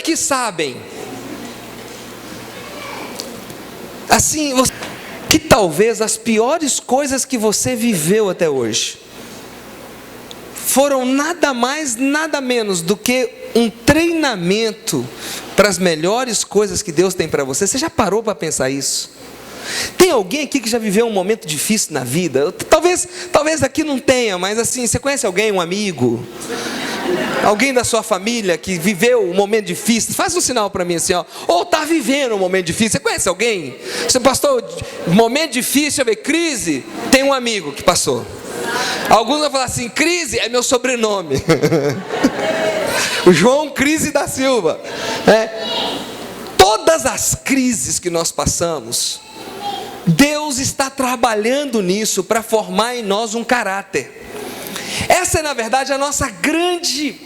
aqui sabem, assim, que talvez as piores coisas que você viveu até hoje foram nada mais, nada menos do que um treinamento para as melhores coisas que Deus tem para você? Você já parou para pensar isso? Tem alguém aqui que já viveu um momento difícil na vida? Talvez aqui não tenha, mas assim, você conhece alguém, um amigo? Alguém da sua família que viveu um momento difícil? Faz um sinal para mim assim, ó. Ou está vivendo um momento difícil. Você conhece alguém? Você pastor, momento difícil, ver crise? Tem um amigo que passou. Alguns vão falar assim, Crise é meu sobrenome. O João Crise da Silva. Todas as crises que nós passamos, Deus está trabalhando nisso para formar em nós um caráter. Essa é, na verdade, a nossa grande...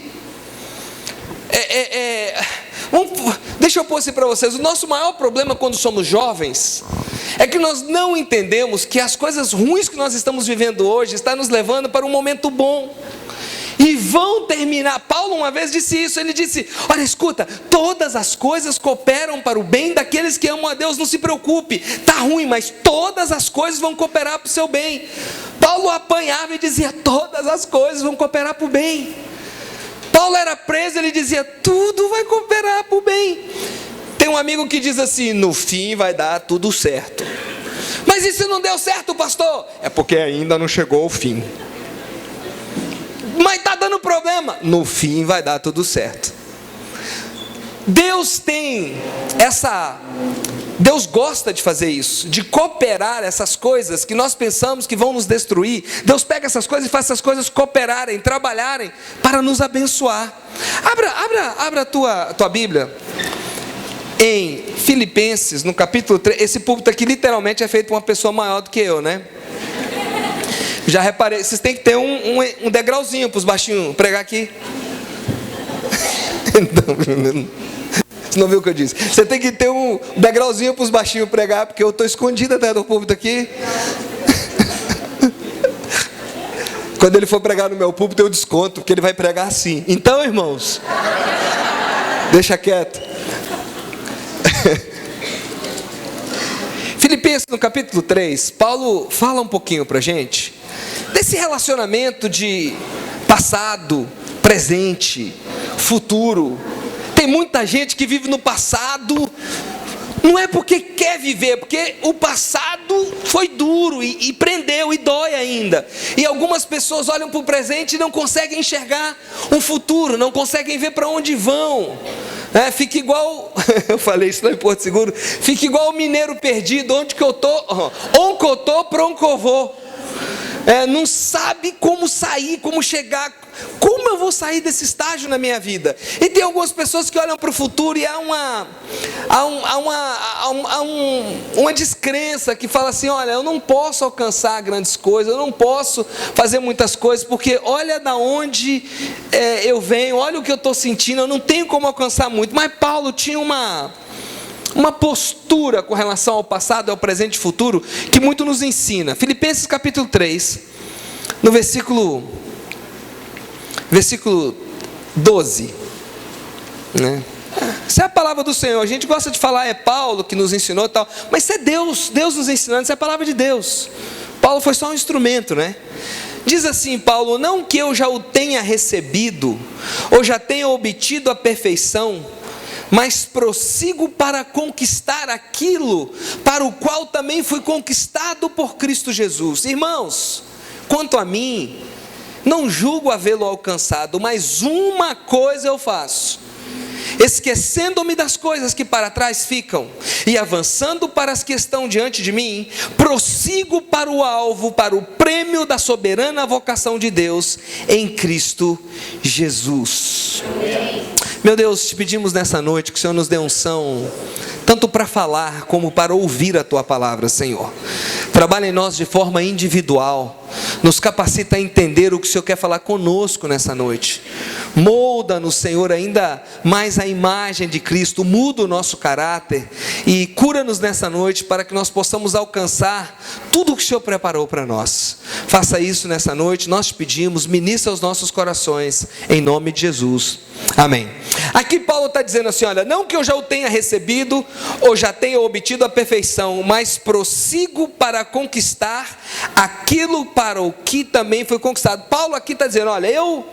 Deixa eu pôr assim para vocês. O nosso maior problema quando somos jovens é que nós não entendemos que as coisas ruins que nós estamos vivendo hoje estão nos levando para um momento bom. E vão terminar. Paulo uma vez disse isso. Ele disse, olha, escuta, todas as coisas cooperam para o bem daqueles que amam a Deus. Não se preocupe, está ruim, mas todas as coisas vão cooperar para o seu bem. Paulo apanhava e dizia, todas as coisas vão cooperar para o bem. Paulo era preso, ele dizia, tudo vai cooperar para o bem. Tem um amigo que diz assim, no fim vai dar tudo certo. Mas e se não deu certo, pastor? É porque ainda não chegou ao fim. Mas está dando problema. No fim vai dar tudo certo. Deus tem Deus gosta de fazer isso, de cooperar essas coisas que nós pensamos que vão nos destruir. Deus pega essas coisas e faz essas coisas cooperarem, trabalharem para nos abençoar. Abra a tua Bíblia em Filipenses, no capítulo 3. Esse púlpito aqui literalmente é feito por uma pessoa maior do que eu, né? Já reparei, vocês têm que ter um degrauzinho para os baixinhos pregar aqui. Você não viu o que eu disse? Você tem que ter um degrauzinho para os baixinhos pregar, porque eu estou escondido atrás do púlpito aqui. Quando ele for pregar no meu púlpito, eu desconto, porque ele vai pregar assim. Então, irmãos, deixa quieto. Filipenses no capítulo 3, Paulo fala um pouquinho para a gente desse relacionamento de passado, presente, futuro. Tem muita gente que vive no passado, não é porque quer viver, porque o passado foi duro e prendeu e dói ainda. E algumas pessoas olham para o presente e não conseguem enxergar um futuro, não conseguem ver para onde vão. Fica igual, eu falei isso lá em Porto Seguro, fica igual o mineiro perdido, onde que eu estou, onde que eu estou, para onde que eu vou. Não sabe como sair, como chegar, como eu vou sair desse estágio na minha vida. E tem algumas pessoas que olham para o futuro e há uma descrença que fala assim, olha, eu não posso alcançar grandes coisas, eu não posso fazer muitas coisas, porque olha da onde eu venho, olha o que eu estou sentindo, eu não tenho como alcançar muito. Mas Paulo tinha uma postura com relação ao passado, ao presente e futuro, que muito nos ensina. Filipenses capítulo 3, no versículo 12, né? Essa é a palavra do Senhor. A gente gosta de falar, é Paulo que nos ensinou e tal, mas isso é Deus nos ensinando, isso é a palavra de Deus. Paulo foi só um instrumento, né? Diz assim Paulo, não que eu já o tenha recebido, ou já tenha obtido a perfeição, mas prossigo para conquistar aquilo para o qual também fui conquistado por Cristo Jesus. Irmãos, quanto a mim, não julgo havê-lo alcançado, mas uma coisa eu faço, esquecendo-me das coisas que para trás ficam e avançando para as que estão diante de mim, prossigo para o alvo, para o prêmio da soberana vocação de Deus em Cristo Jesus. Meu Deus, te pedimos nessa noite que o Senhor nos dê unção, tanto para falar como para ouvir a Tua palavra, Senhor. Trabalha em nós de forma individual, nos capacita a entender o que o Senhor quer falar conosco nessa noite. Molda-nos, Senhor, ainda mais a imagem de Cristo, muda o nosso caráter e cura-nos nessa noite para que nós possamos alcançar tudo o que o Senhor preparou para nós. faça isso nessa noite, nós te pedimos, ministra aos nossos corações, em nome de Jesus, amém. Aqui Paulo está dizendo assim, olha, não que eu já o tenha recebido, ou já tenha obtido a perfeição, mas prossigo para conquistar aquilo para o que também foi conquistado. Paulo aqui está dizendo, olha, eu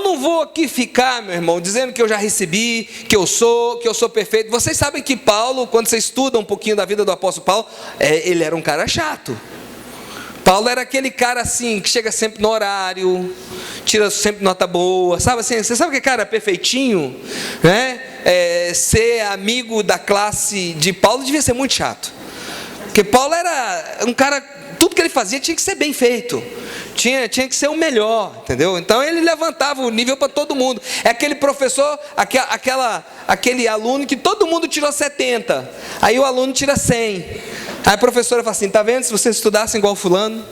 não vou aqui ficar, meu irmão, dizendo que eu já recebi, que eu sou perfeito. Vocês sabem que Paulo, quando você estuda um pouquinho da vida do apóstolo Paulo, ele era um cara chato. Paulo era aquele cara assim, que chega sempre no horário, tira sempre nota boa, sabe assim, você sabe que cara perfeitinho, né? Ser amigo da classe de Paulo devia ser muito chato, porque Paulo era um cara, tudo que ele fazia tinha que ser bem feito, tinha que ser o melhor, entendeu? Então ele levantava o nível para todo mundo. É aquele professor, aquele aluno que todo mundo tirou 70, aí o aluno tira 100. Aí a professora fala assim, tá vendo, se vocês estudassem igual fulano,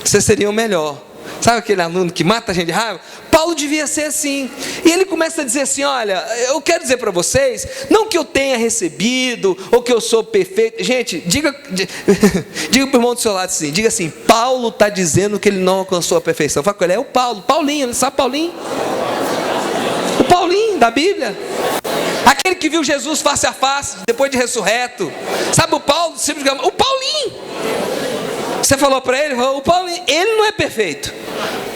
vocês seriam melhor. Sabe aquele aluno que mata a gente de raiva? Paulo devia ser assim. E ele começa a dizer assim, olha, eu quero dizer para vocês, não que eu tenha recebido, ou que eu sou perfeito. Gente, diga para o irmão do seu lado assim, diga assim, Paulo está dizendo que ele não alcançou a perfeição. Fala com ele, é o Paulinho, sabe Paulinho? O Paulinho da Bíblia. Aquele que viu Jesus face a face, depois de ressurreto. Sabe o Paulo? O Paulinho. Você falou para ele, o Paulinho, ele não é perfeito.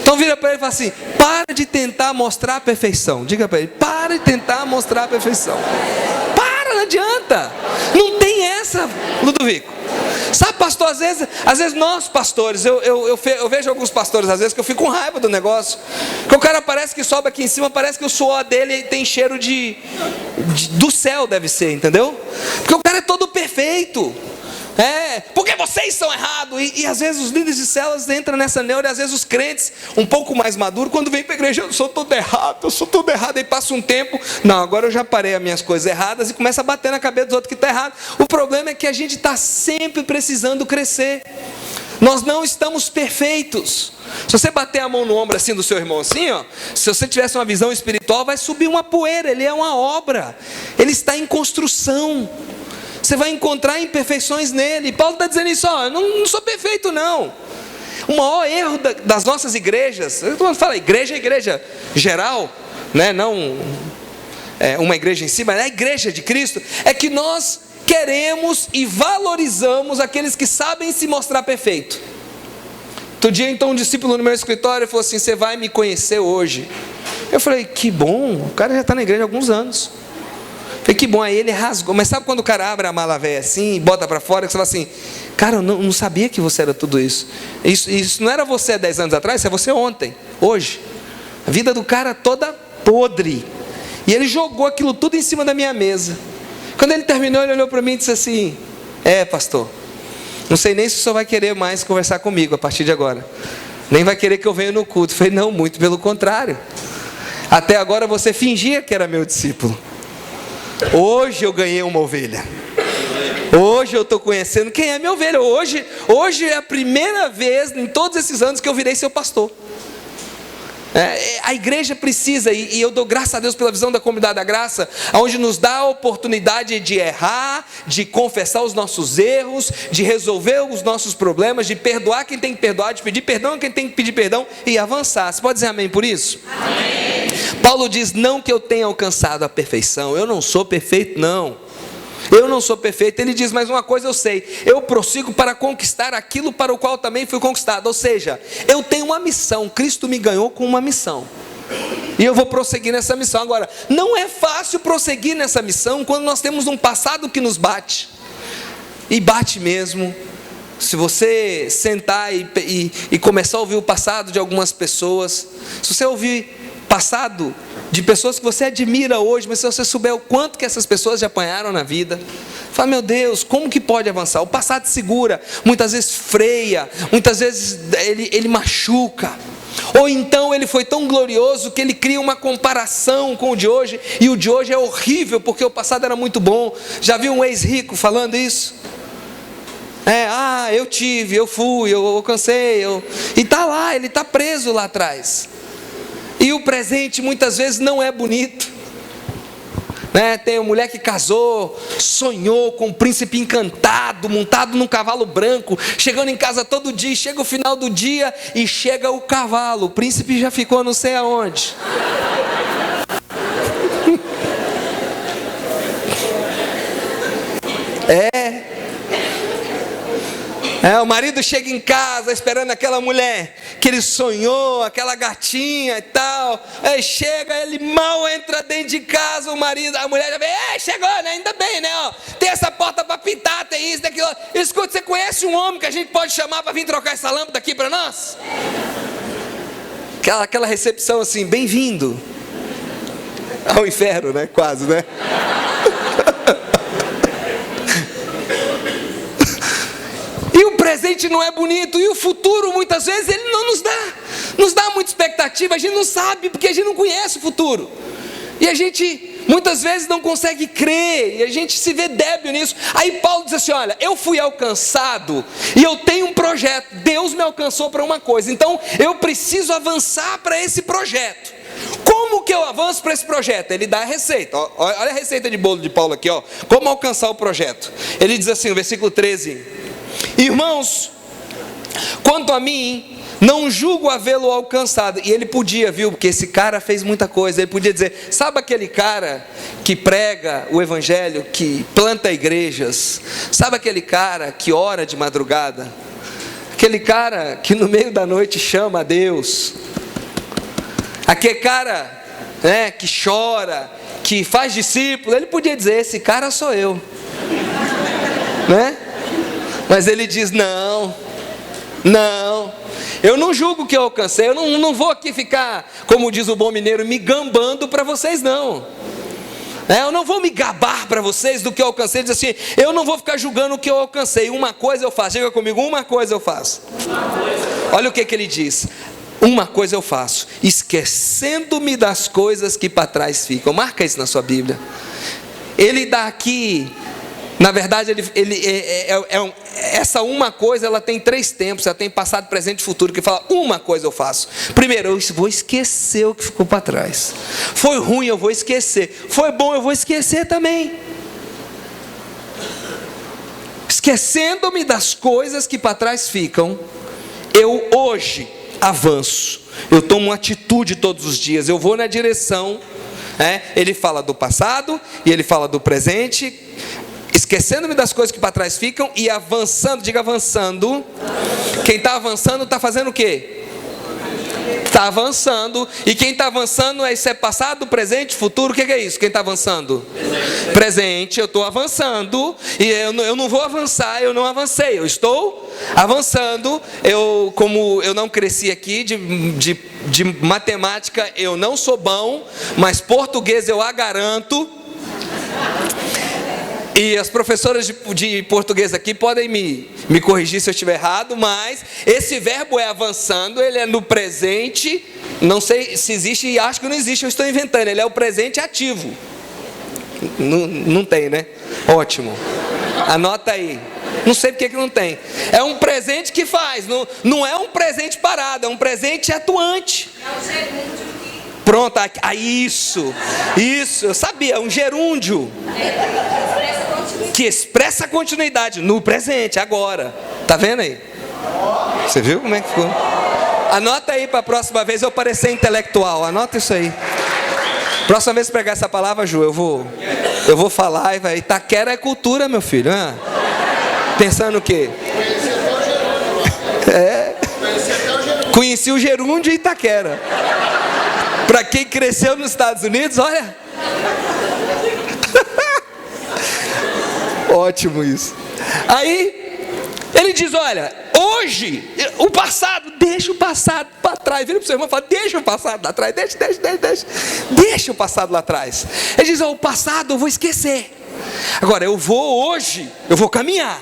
Então vira para ele e fala assim, para de tentar mostrar a perfeição. Diga para ele, para de tentar mostrar a perfeição. Para, não adianta. Não tem essa, Ludovico. Sabe, pastor, às vezes nós pastores, eu vejo alguns pastores às vezes que eu fico com raiva do negócio, que o cara parece que sobe aqui em cima, parece que o suor dele tem cheiro do céu, deve ser, entendeu? Porque o cara é todo perfeito. Porque vocês são errados, e às vezes os líderes de células entram nessa neura, e às vezes os crentes, um pouco mais maduros, quando vem para a igreja, eu sou todo errado, aí passa um tempo, não, agora eu já parei as minhas coisas erradas, e começa a bater na cabeça dos outros que está errado. O problema é que a gente está sempre precisando crescer, nós não estamos perfeitos. Se você bater a mão no ombro assim do seu irmão assim, ó, se você tivesse uma visão espiritual, vai subir uma poeira, ele é uma obra, ele está em construção. Você vai encontrar imperfeições nele. Paulo está dizendo isso, ó, eu não sou perfeito não. O maior erro das nossas igrejas, todo mundo fala igreja geral, né? Não uma igreja em si, mas a igreja de Cristo, é que nós queremos e valorizamos aqueles que sabem se mostrar perfeito. Outro dia então um discípulo no meu escritório falou assim, você vai me conhecer hoje. Eu falei, que bom, o cara já está na igreja há alguns anos. Falei, que bom, aí ele rasgou. Mas sabe quando o cara abre a mala velha assim, bota para fora, que você fala assim, cara, eu não sabia que você era tudo isso. Isso não era você há 10 anos atrás, isso é você ontem, hoje. A vida do cara toda podre. E ele jogou aquilo tudo em cima da minha mesa. Quando ele terminou, ele olhou para mim e disse assim, pastor, não sei nem se o senhor vai querer mais conversar comigo a partir de agora. Nem vai querer que eu venha no culto. Eu falei, não, muito pelo contrário. Até agora você fingia que era meu discípulo. Hoje eu ganhei uma ovelha. Hoje eu estou conhecendo quem é minha ovelha. Hoje é a primeira vez em todos esses anos que eu virei seu pastor. A igreja precisa, e eu dou graças a Deus pela visão da comunidade da graça, onde nos dá a oportunidade de errar, de confessar os nossos erros, de resolver os nossos problemas, de perdoar quem tem que perdoar, de pedir perdão a quem tem que pedir perdão e avançar. Você pode dizer amém por isso? Amém. Paulo diz, não que eu tenha alcançado a perfeição, eu não sou perfeito não. Eu não sou perfeito. Ele diz, mas uma coisa eu sei, eu prossigo para conquistar aquilo para o qual também fui conquistado. Ou seja, eu tenho uma missão, Cristo me ganhou com uma missão, e eu vou prosseguir nessa missão. Agora, não é fácil prosseguir nessa missão quando nós temos um passado que nos bate, e bate mesmo. Se você sentar e começar a ouvir o passado de algumas pessoas, se você ouvir passado de pessoas que você admira hoje, mas se você souber o quanto que essas pessoas já apanharam na vida, fala, meu Deus, como que pode avançar? O passado segura, muitas vezes freia, muitas vezes ele machuca, ou então ele foi tão glorioso que ele cria uma comparação com o de hoje, e o de hoje é horrível porque o passado era muito bom. Já viu um ex-rico falando isso? Eu tive, eu fui, eu alcancei, e está lá, ele está preso lá atrás. E o presente muitas vezes não é bonito. né? Tem uma mulher que casou, sonhou com um príncipe encantado, montado num cavalo branco, chegando em casa todo dia, chega o final do dia e chega o cavalo, o príncipe já ficou não sei aonde. O marido chega em casa esperando aquela mulher que ele sonhou, aquela gatinha e tal. Aí chega, ele mal entra dentro de casa, a mulher já vem, chegou, né? Ainda bem, né? Ó, tem essa porta para pintar, tem isso, tem aquilo. Escuta, você conhece um homem que a gente pode chamar para vir trocar essa lâmpada aqui para nós? Aquela recepção assim, bem-vindo ao inferno, né? Quase, né? E o presente não é bonito, e o futuro muitas vezes ele não nos dá muita expectativa, a gente não sabe, porque a gente não conhece o futuro, e a gente muitas vezes não consegue crer, e a gente se vê débil nisso. Aí Paulo diz assim, olha, eu fui alcançado, e eu tenho um projeto, Deus me alcançou para uma coisa, então eu preciso avançar para esse projeto. Como que eu avanço para esse projeto? Ele dá a receita, olha a receita de bolo de Paulo aqui, ó. Como alcançar o projeto. Ele diz assim, no versículo 13, irmãos, quanto a mim, não julgo havê-lo alcançado. E ele podia, viu, porque esse cara fez muita coisa. Ele podia dizer, sabe aquele cara que prega o evangelho, que planta igrejas? Sabe aquele cara que ora de madrugada? Aquele cara que no meio da noite chama a Deus? Aquele cara, né, que chora, que faz discípulo? Ele podia dizer, esse cara sou eu, né? Mas ele diz, não, eu não julgo que eu alcancei, eu não vou aqui ficar, como diz o bom mineiro, me gambando para vocês não. Eu não vou me gabar para vocês do que eu alcancei. Ele diz assim, eu não vou ficar julgando o que eu alcancei, uma coisa eu faço, diga comigo, uma coisa eu faço. Olha o que ele diz, uma coisa eu faço, esquecendo-me das coisas que para trás ficam. Marca isso na sua Bíblia. Ele dá aqui, na verdade, essa uma coisa, ela tem 3 tempos, ela tem passado, presente e futuro, que fala, uma coisa eu faço. Primeiro, eu vou esquecer o que ficou para trás. Foi ruim, eu vou esquecer. Foi bom, eu vou esquecer também. Esquecendo-me das coisas que para trás ficam, eu hoje avanço. Eu tomo uma atitude todos os dias, eu vou na direção. Ele fala do passado, e ele fala do presente, esquecendo-me das coisas que para trás ficam e avançando, diga avançando. Quem está avançando está fazendo o quê? Está avançando. E quem está avançando, isso é passado, presente, futuro. O que é isso? Quem está avançando? Presente, eu estou avançando. E eu não vou avançar, eu não avancei, eu estou avançando. Como eu não cresci aqui, de matemática eu não sou bom, mas português eu a garanto. E as professoras de português aqui podem me corrigir se eu estiver errado, mas esse verbo é avançando, ele é no presente, não sei se existe e acho que não existe, eu estou inventando, ele é o presente ativo. Não tem, né? Ótimo. Anota aí. Não sei porque que não tem. É um presente que faz, não é um presente parado, é um presente atuante. É o gerúndio. Pronto, isso, eu sabia, um gerúndio que expressa a continuidade no presente, agora. Tá vendo aí? Você viu como é que ficou? Anota aí para a próxima vez eu parecer intelectual, anota isso aí. Próxima vez que pregar essa palavra, Ju, eu vou falar e vai. Itaquera é cultura, meu filho. Pensando o quê? Conheci o gerúndio e Itaquera. Para quem cresceu nos Estados Unidos, olha. Ótimo isso. Aí, ele diz, olha, hoje, o passado, deixa o passado para trás. Vira para o seu irmão e fala, deixa o passado lá atrás, deixa o passado lá atrás. Ele diz, o passado eu vou esquecer. Agora, eu vou caminhar.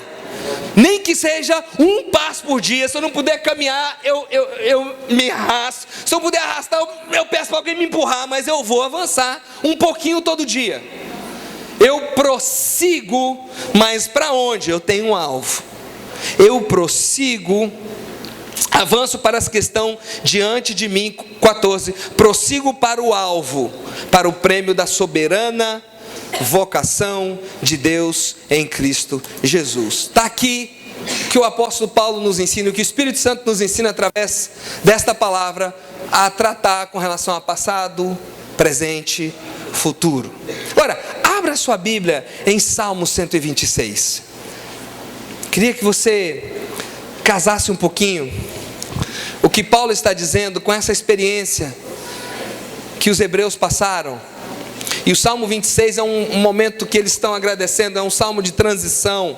Nem que seja um passo por dia. Se eu não puder caminhar, eu me arrasto. Se eu puder arrastar, eu peço para alguém me empurrar. Mas eu vou avançar um pouquinho todo dia. Eu prossigo, mas para onde? Eu tenho um alvo. Eu prossigo, avanço para as que estão diante de mim. 14. Prossigo para o alvo, para o prêmio da soberana vocação de Deus em Cristo Jesus. Está aqui que o apóstolo Paulo nos ensina, o que o Espírito Santo nos ensina através desta palavra a tratar com relação a passado, presente, futuro. Agora, abra sua Bíblia em Salmo 126. Queria que você casasse um pouquinho o que Paulo está dizendo com essa experiência que os hebreus passaram. E o Salmo 26 é um momento que eles estão agradecendo, é um salmo de transição.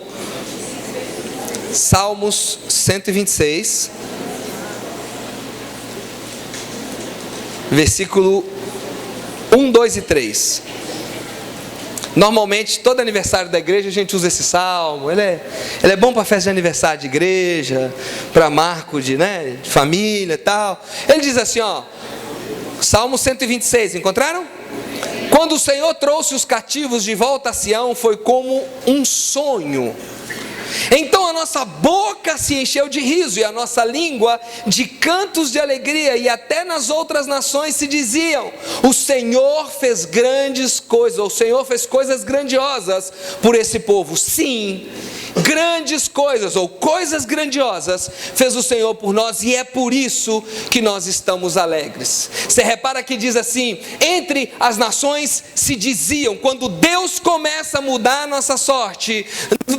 Salmos 126, versículo 1, 2 e 3. Normalmente, todo aniversário da igreja a gente usa esse salmo. Ele é bom para festa de aniversário de igreja, para marco de família e tal. Ele diz assim, Salmo 126, encontraram? Quando o Senhor trouxe os cativos de volta a Sião, foi como um sonho. Então a nossa boca se encheu de riso e a nossa língua de cantos de alegria, e até nas outras nações se diziam: o Senhor fez grandes coisas, o Senhor fez coisas grandiosas por esse povo. Sim, grandes coisas ou coisas grandiosas fez o Senhor por nós, e é por isso que nós estamos alegres. Você repara que diz assim: entre as nações se diziam. Quando Deus começa a mudar a nossa sorte,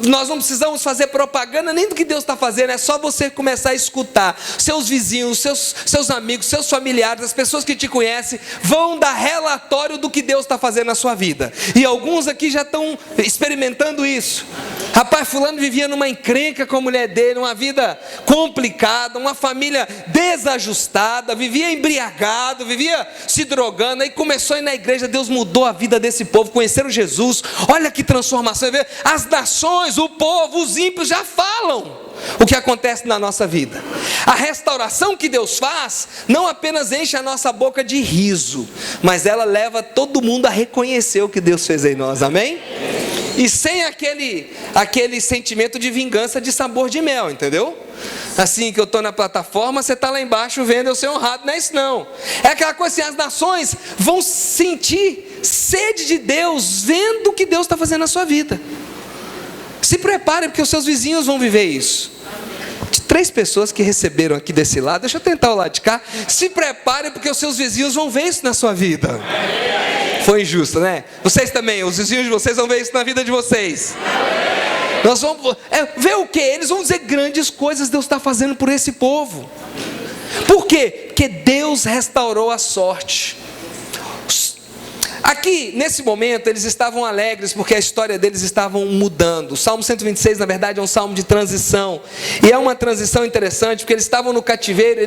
nós não precisamos fazer propaganda nem do que Deus está fazendo, é só você começar a escutar. Seus vizinhos, seus amigos, seus familiares, as pessoas que te conhecem vão dar relatório do que Deus está fazendo na sua vida. E alguns aqui já estão experimentando isso. Rapaz, fulano vivia numa encrenca com a mulher dele, uma vida complicada, uma família desajustada, vivia embriagado, vivia se drogando, aí começou a ir na igreja, Deus mudou a vida desse povo, conheceram Jesus. Olha que transformação. As nações, o povo, os ímpios já falam o que acontece na nossa vida. A restauração que Deus faz não apenas enche a nossa boca de riso, mas ela leva todo mundo a reconhecer o que Deus fez em nós, amém? E sem aquele sentimento de vingança de sabor de mel, entendeu? Assim que eu estou na plataforma, você está lá embaixo vendo eu ser honrado, não é isso não. É aquela coisa assim, as nações vão sentir sede de Deus, vendo o que Deus está fazendo na sua vida. Se prepare, porque os seus vizinhos vão viver isso. De 3 pessoas que receberam aqui desse lado, deixa eu tentar o lado de cá. Se prepare, porque os seus vizinhos vão ver isso na sua vida. Foi injusto, né? Vocês também, os vizinhos de vocês vão ver isso na vida de vocês. Nós vamos ver o que? Eles vão dizer: grandes coisas Deus está fazendo por esse povo. Por quê? Porque Deus restaurou a sorte. Aqui, nesse momento, eles estavam alegres porque a história deles estava mudando. O Salmo 126, na verdade, é um salmo de transição. E é uma transição interessante, porque eles estavam no cativeiro,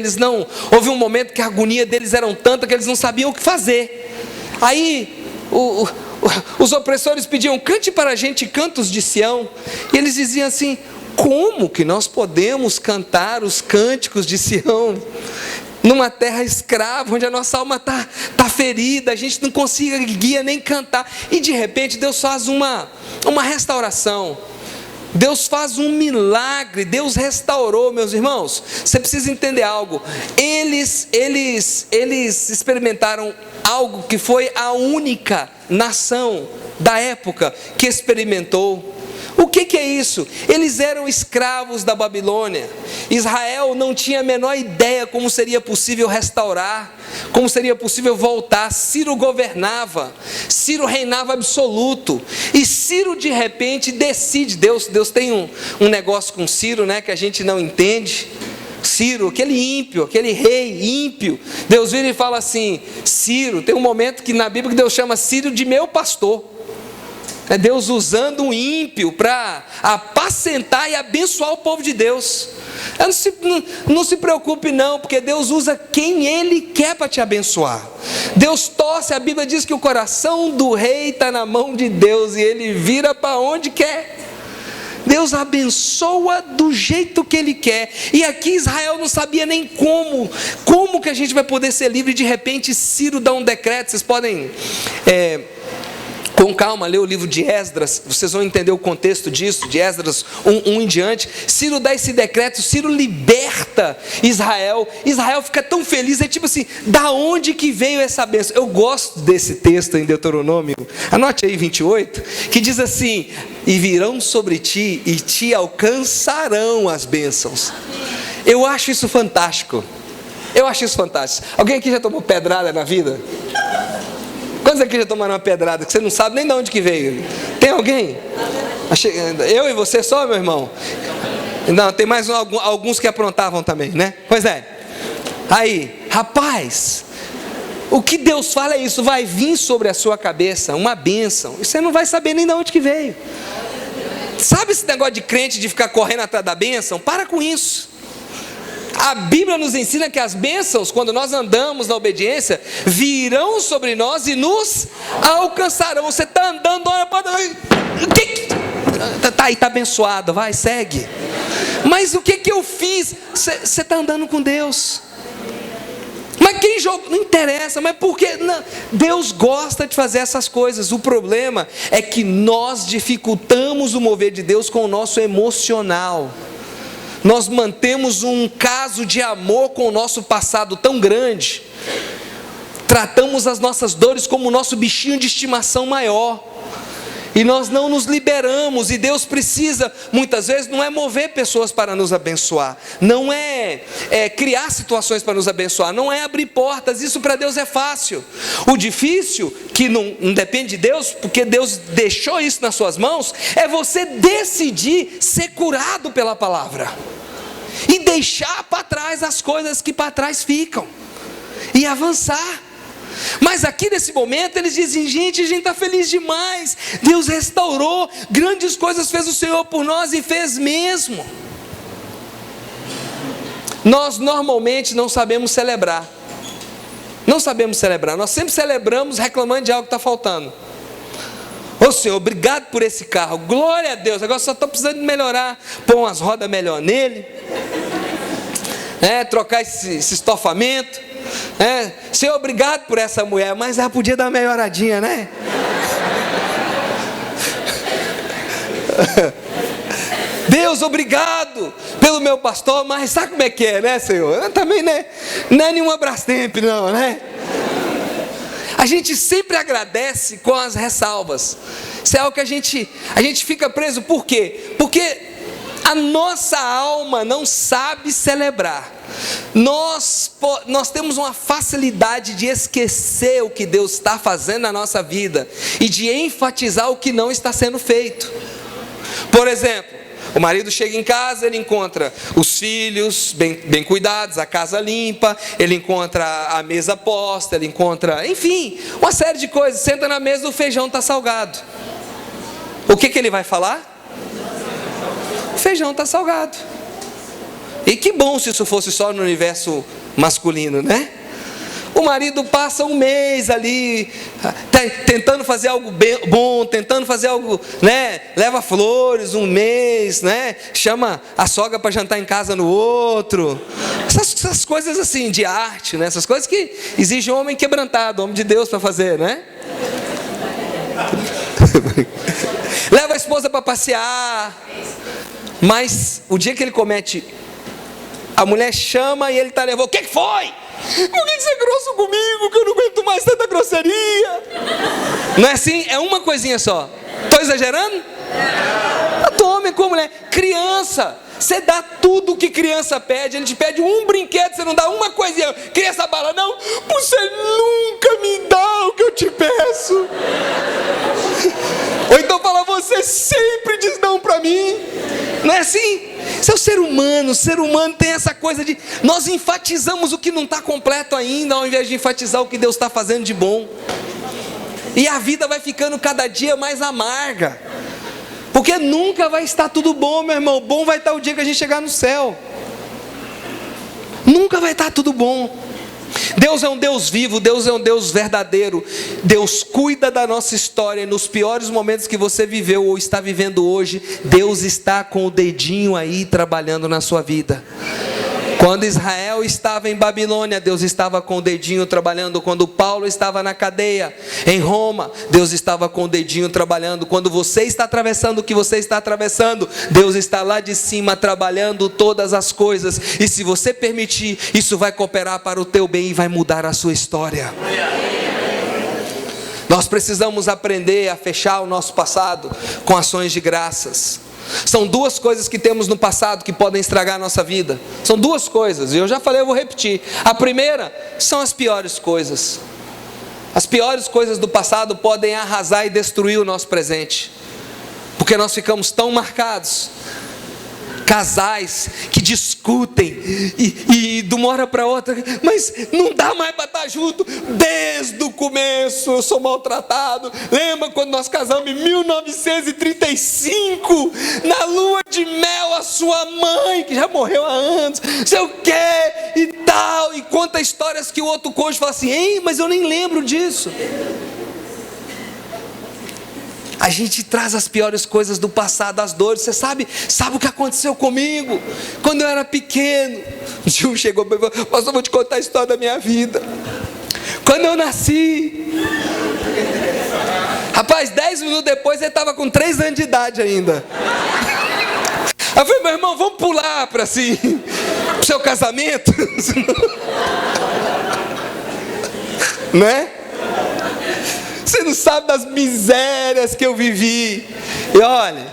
houve um momento que a agonia deles era tanta que eles não sabiam o que fazer. Aí, os opressores pediam: cante para a gente cantos de Sião. E eles diziam assim: como que nós podemos cantar os cânticos de Sião numa terra escrava, onde a nossa alma está ferida, a gente não conseguia nem cantar? E de repente Deus faz uma restauração. Deus faz um milagre. Deus restaurou, meus irmãos. Você precisa entender algo. Eles experimentaram algo que foi a única nação da época que experimentou. O que é isso? Eles eram escravos da Babilônia. Israel não tinha a menor ideia como seria possível restaurar, como seria possível voltar. Ciro governava, Ciro reinava absoluto, e Ciro de repente decide. Deus tem um negócio com Ciro, né, que a gente não entende. Ciro, aquele ímpio, aquele rei ímpio, Deus vira e fala assim: Ciro, tem um momento que na Bíblia que Deus chama Ciro de meu pastor. É Deus usando um ímpio para apacentar e abençoar o povo de Deus. Não se preocupe não, porque Deus usa quem Ele quer para te abençoar. Deus torce, a Bíblia diz que o coração do rei está na mão de Deus e ele vira para onde quer. Deus abençoa do jeito que Ele quer. E aqui Israel não sabia nem como que a gente vai poder ser livre. De repente Ciro dá um decreto. Vocês podem Com calma, lê o livro de Esdras, vocês vão entender o contexto disso, de Esdras 1 em diante. Ciro dá esse decreto, Ciro liberta Israel. Israel fica tão feliz, é tipo assim, da onde que veio essa bênção? Eu gosto desse texto em Deuteronômio, anote aí 28, que diz assim: e virão sobre ti e te alcançarão as bênçãos. Eu acho isso fantástico. Alguém aqui já tomou pedrada na vida? Quantos aqui já tomaram uma pedrada que você não sabe nem de onde que veio? Tem alguém? Eu e você só, meu irmão? Não, tem mais alguns que aprontavam também, né? Pois é. Aí, rapaz, o que Deus fala é isso: vai vir sobre a sua cabeça uma bênção, e você não vai saber nem de onde que veio. Sabe esse negócio de crente de ficar correndo atrás da bênção? Para com isso. A Bíblia nos ensina que as bênçãos, quando nós andamos na obediência, virão sobre nós e nos alcançarão. Você está andando, olha para tá aí, está abençoado, vai, segue. Mas o que eu fiz? Você está andando com Deus. Mas quem jogou? Não interessa, mas por que? Não. Deus gosta de fazer essas coisas. O problema é que nós dificultamos o mover de Deus com o nosso emocional. Nós mantemos um caso de amor com o nosso passado tão grande, tratamos as nossas dores como o nosso bichinho de estimação maior, e nós não nos liberamos. E Deus precisa, muitas vezes, não é mover pessoas para nos abençoar, não é criar situações para nos abençoar, não é abrir portas. Isso para Deus é fácil. O difícil, que não depende de Deus, porque Deus deixou isso nas suas mãos, é você decidir ser curado pela palavra e deixar para trás as coisas que para trás ficam e avançar. Mas aqui nesse momento eles dizem: gente, a gente está feliz demais, Deus restaurou, grandes coisas fez o Senhor por nós, e fez mesmo. Nós normalmente não sabemos celebrar, nós sempre celebramos reclamando de algo que está faltando. Ô Senhor, obrigado por esse carro, glória a Deus, agora só estou precisando de melhorar, pôr umas rodas melhor nele, trocar esse estofamento. Senhor, obrigado por essa mulher, mas ela podia dar uma melhoradinha, né? Deus, obrigado pelo meu pastor, mas sabe como é que é, né, Senhor? Eu também, né? Não é nenhuma Brastemp, não, né? A gente sempre agradece com as ressalvas. Isso é algo que a gente fica preso. Por quê? Porque a nossa alma não sabe celebrar. Nós temos uma facilidade de esquecer o que Deus está fazendo na nossa vida e de enfatizar o que não está sendo feito. Por exemplo, o marido chega em casa, ele encontra os filhos bem cuidados, a casa limpa, ele encontra a mesa posta, ele encontra, enfim, uma série de coisas. Senta na mesa, o feijão está salgado. O que ele vai falar? O feijão está salgado. E que bom se isso fosse só no universo masculino, né? O marido passa um mês ali, tentando fazer algo bom, tentando fazer algo, né? Leva flores um mês, né? Chama a sogra para jantar em casa no outro. Essas coisas assim de arte, né? Essas coisas que exigem um homem quebrantado, homem de Deus para fazer, né? Leva a esposa para passear. Mas o dia que ele comete, a mulher chama e ele está nervoso. O que foi? Por que você é grosso comigo? Que eu não aguento mais tanta grosseria. Não é assim? É uma coisinha só. Estou exagerando? Tome como, né? Criança, você dá tudo o que criança pede. Ele te pede um brinquedo, você não dá uma coisinha. Criança bala, não, você nunca me dá o que eu te peço. Ou então fala, você sempre diz não para mim. Não é assim? Isso é o ser humano. O ser humano tem essa coisa de nós enfatizamos o que não está completo ainda, ao invés de enfatizar o que Deus está fazendo de bom. E a vida vai ficando cada dia mais amarga, porque nunca vai estar tudo bom, meu irmão. Bom vai estar o dia que a gente chegar no céu. Nunca vai estar tudo bom. Deus é um Deus vivo, Deus é um Deus verdadeiro. Deus cuida da nossa história. E nos piores momentos que você viveu ou está vivendo hoje, Deus está com o dedinho aí trabalhando na sua vida. Quando Israel estava em Babilônia, Deus estava com o dedinho trabalhando. Quando Paulo estava na cadeia em Roma, Deus estava com o dedinho trabalhando. Quando você está atravessando o que você está atravessando, Deus está lá de cima trabalhando todas as coisas. E se você permitir, isso vai cooperar para o teu bem e vai mudar a sua história. Nós precisamos aprender a fechar o nosso passado com ações de graças. São duas coisas que temos no passado que podem estragar a nossa vida. São duas coisas, e eu já falei, eu vou repetir. A primeira são as piores coisas. As piores coisas do passado podem arrasar e destruir o nosso presente, porque nós ficamos tão marcados. Casais que discutem e de uma hora para outra, mas não dá mais para estar junto. Desde o começo eu sou maltratado. Lembra quando nós casamos em 1935, na lua de mel, a sua mãe, que já morreu há anos, sei o que e tal, e conta histórias que o outro cônjuge fala assim: ei, mas eu nem lembro disso. A gente traz as piores coisas do passado, as dores. Você sabe o que aconteceu comigo? Quando eu era pequeno, o tio chegou para mim e falou: pastor, eu vou te contar a história da minha vida. Quando eu nasci, rapaz, 10 minutos depois ele estava com 3 anos de idade ainda. Eu falei: meu irmão, vamos pular para assim, pro seu casamento? Né? Você não sabe das misérias que eu vivi. E olha,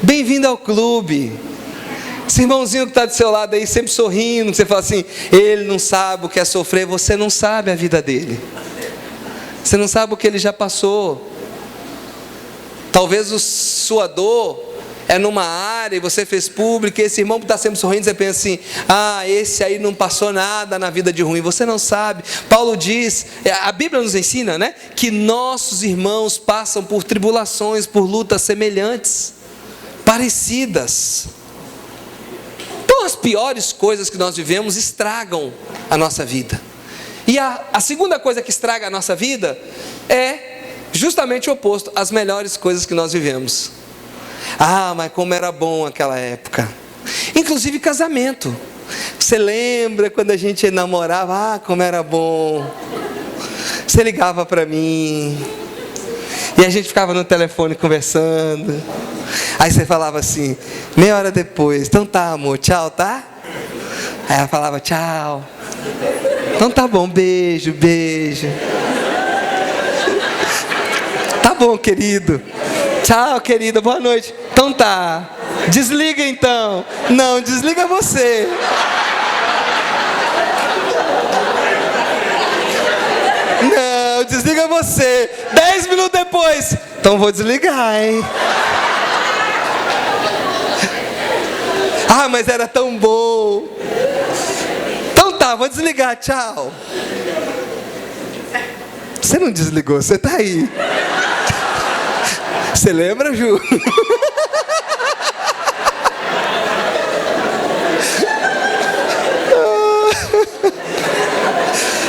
bem-vindo ao clube. Esse irmãozinho que está do seu lado aí, sempre sorrindo, você fala assim: ele não sabe o que é sofrer. Você não sabe a vida dele. Você não sabe o que ele já passou. Talvez sua dor é numa área e você fez público, e esse irmão que está sempre sorrindo, você pensa assim: ah, esse aí não passou nada na vida de ruim. Você não sabe. Paulo diz, a Bíblia nos ensina, né, que nossos irmãos passam por tribulações, por lutas semelhantes, parecidas. Então as piores coisas que nós vivemos estragam a nossa vida. E a segunda coisa que estraga a nossa vida é justamente o oposto: as melhores coisas que nós vivemos. Ah, mas como era bom aquela época. Inclusive casamento. Você lembra quando a gente namorava? Ah, como era bom. Você ligava para mim e a gente ficava no telefone conversando. Aí você falava assim, meia hora depois: então tá, amor, tchau, tá? Aí ela falava: tchau. Então tá bom, beijo, beijo. Tá bom, querido. Tchau, querida, boa noite. Então tá, desliga então. Não, desliga você. Não, desliga você. 10 minutos depois: então vou desligar, hein? Ah, mas era tão bom. Então tá, vou desligar, tchau. Você não desligou, você tá aí. Você lembra, Ju?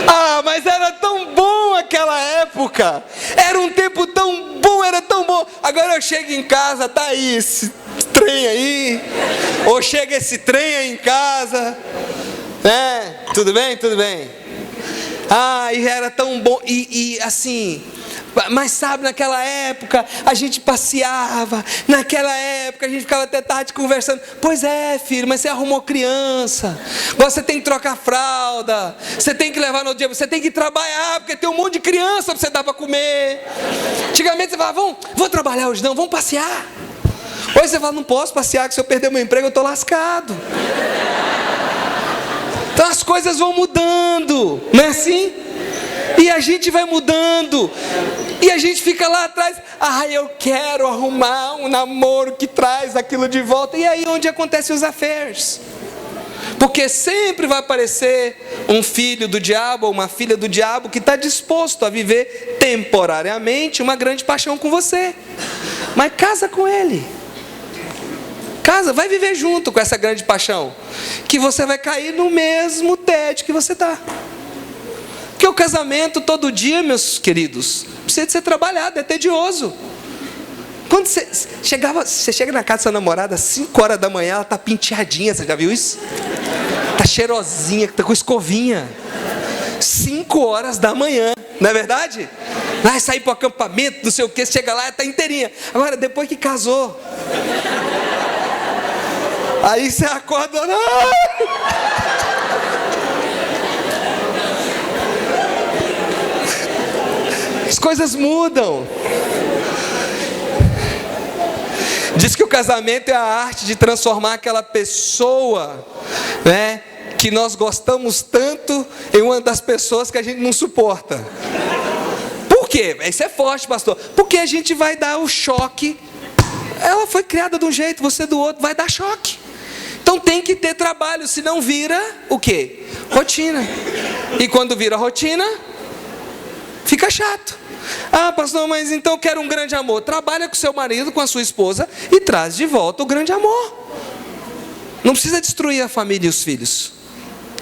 Ah, mas era tão bom aquela época. Era um tempo tão bom, era tão bom. Agora eu chego em casa, tá aí esse trem aí. Ou chega esse trem aí em casa. Tudo bem? Tudo bem. Ah, e era tão bom. E assim... Mas sabe, naquela época a gente passeava, naquela época a gente ficava até tarde conversando. Pois é, filho, mas você arrumou criança, agora você tem que trocar fralda, você tem que levar no dia, você tem que trabalhar, porque tem um monte de criança para você dar para comer. Antigamente você falava: vou trabalhar hoje não, vamos passear. Hoje você fala: não posso passear, que se eu perder meu emprego eu estou lascado. Então as coisas vão mudando, não é assim? E a gente vai mudando. E a gente fica lá atrás: ah, eu quero arrumar um namoro que traz aquilo de volta. E aí onde acontecem os affairs? Porque sempre vai aparecer um filho do diabo ou uma filha do diabo que está disposto a viver temporariamente uma grande paixão com você. Mas casa com ele. Casa, vai viver junto com essa grande paixão, que você vai cair no mesmo tédio que você está. Porque o casamento todo dia, meus queridos, precisa de ser trabalhado, é tedioso. Quando você chega na casa da sua namorada às 5 horas da manhã, ela está penteadinha, você já viu isso? Tá cheirosinha, tá com escovinha. 5 horas da manhã, não é verdade? Vai sair para o acampamento, não sei o que, chega lá e tá inteirinha. Agora, depois que casou, aí você acorda, as coisas mudam. Diz que o casamento é a arte de transformar aquela pessoa, né, que nós gostamos tanto, em uma das pessoas que a gente não suporta. Por quê? Isso é forte, pastor. Porque a gente vai dar o choque. Ela foi criada de um jeito, você do outro, vai dar choque. Então tem que ter trabalho, senão vira o quê? Rotina. E quando vira rotina, fica chato. Ah, pastor, mas então eu quero um grande amor. Trabalha com seu marido, com a sua esposa e traz de volta o grande amor. Não precisa destruir a família e os filhos.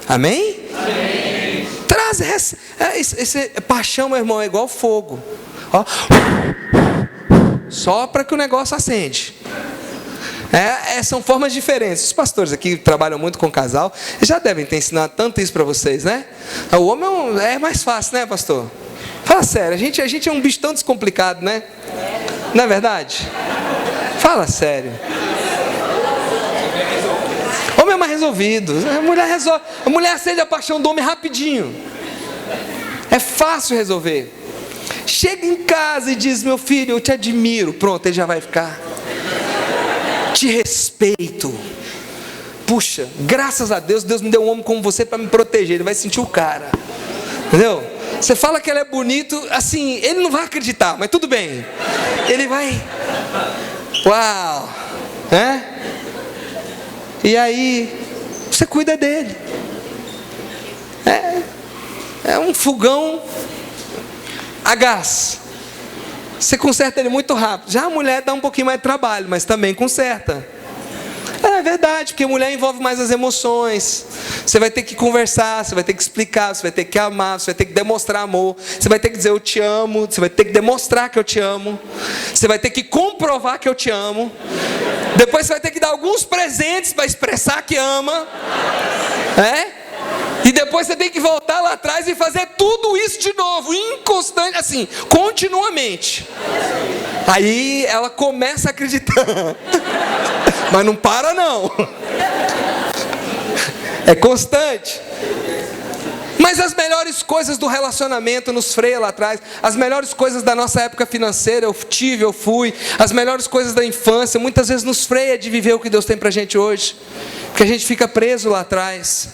Amém? Amém. Traz esse paixão, meu irmão, é igual fogo. Ó. Só para que o negócio acende. São formas diferentes. Os pastores aqui trabalham muito com casal, já devem ter ensinado tanto isso para vocês, né? O homem é mais fácil, né, pastor? Fala sério, a gente é um bicho tão descomplicado, né? Não é verdade? Fala sério. Homem é mais resolvido. A mulher acende a paixão do homem rapidinho. É fácil resolver. Chega em casa e diz: meu filho, eu te admiro. Pronto, ele já vai ficar. Te respeito. Puxa, graças a Deus, Deus me deu um homem como você para me proteger. Ele vai sentir o cara. Entendeu? Você fala que ele é bonito, assim, ele não vai acreditar, mas tudo bem. Ele vai. Uau! E aí, você cuida dele. É um fogão a gás. Você conserta ele muito rápido. Já a mulher dá um pouquinho mais de trabalho, mas também conserta. É verdade, porque a mulher envolve mais as emoções. Você vai ter que conversar, você vai ter que explicar, você vai ter que amar, você vai ter que demonstrar amor, você vai ter que dizer eu te amo, você vai ter que demonstrar que eu te amo, você vai ter que comprovar que eu te amo. Depois você vai ter que dar alguns presentes para expressar que ama. E depois você tem que voltar lá atrás e fazer tudo isso de novo, inconstante, assim, continuamente. Aí ela começa a acreditar. Mas não para não. É constante. Mas as melhores coisas do relacionamento nos freia lá atrás. As melhores coisas da nossa época financeira, eu fui. As melhores coisas da infância, muitas vezes nos freia de viver o que Deus tem pra gente hoje. Porque a gente fica preso lá atrás.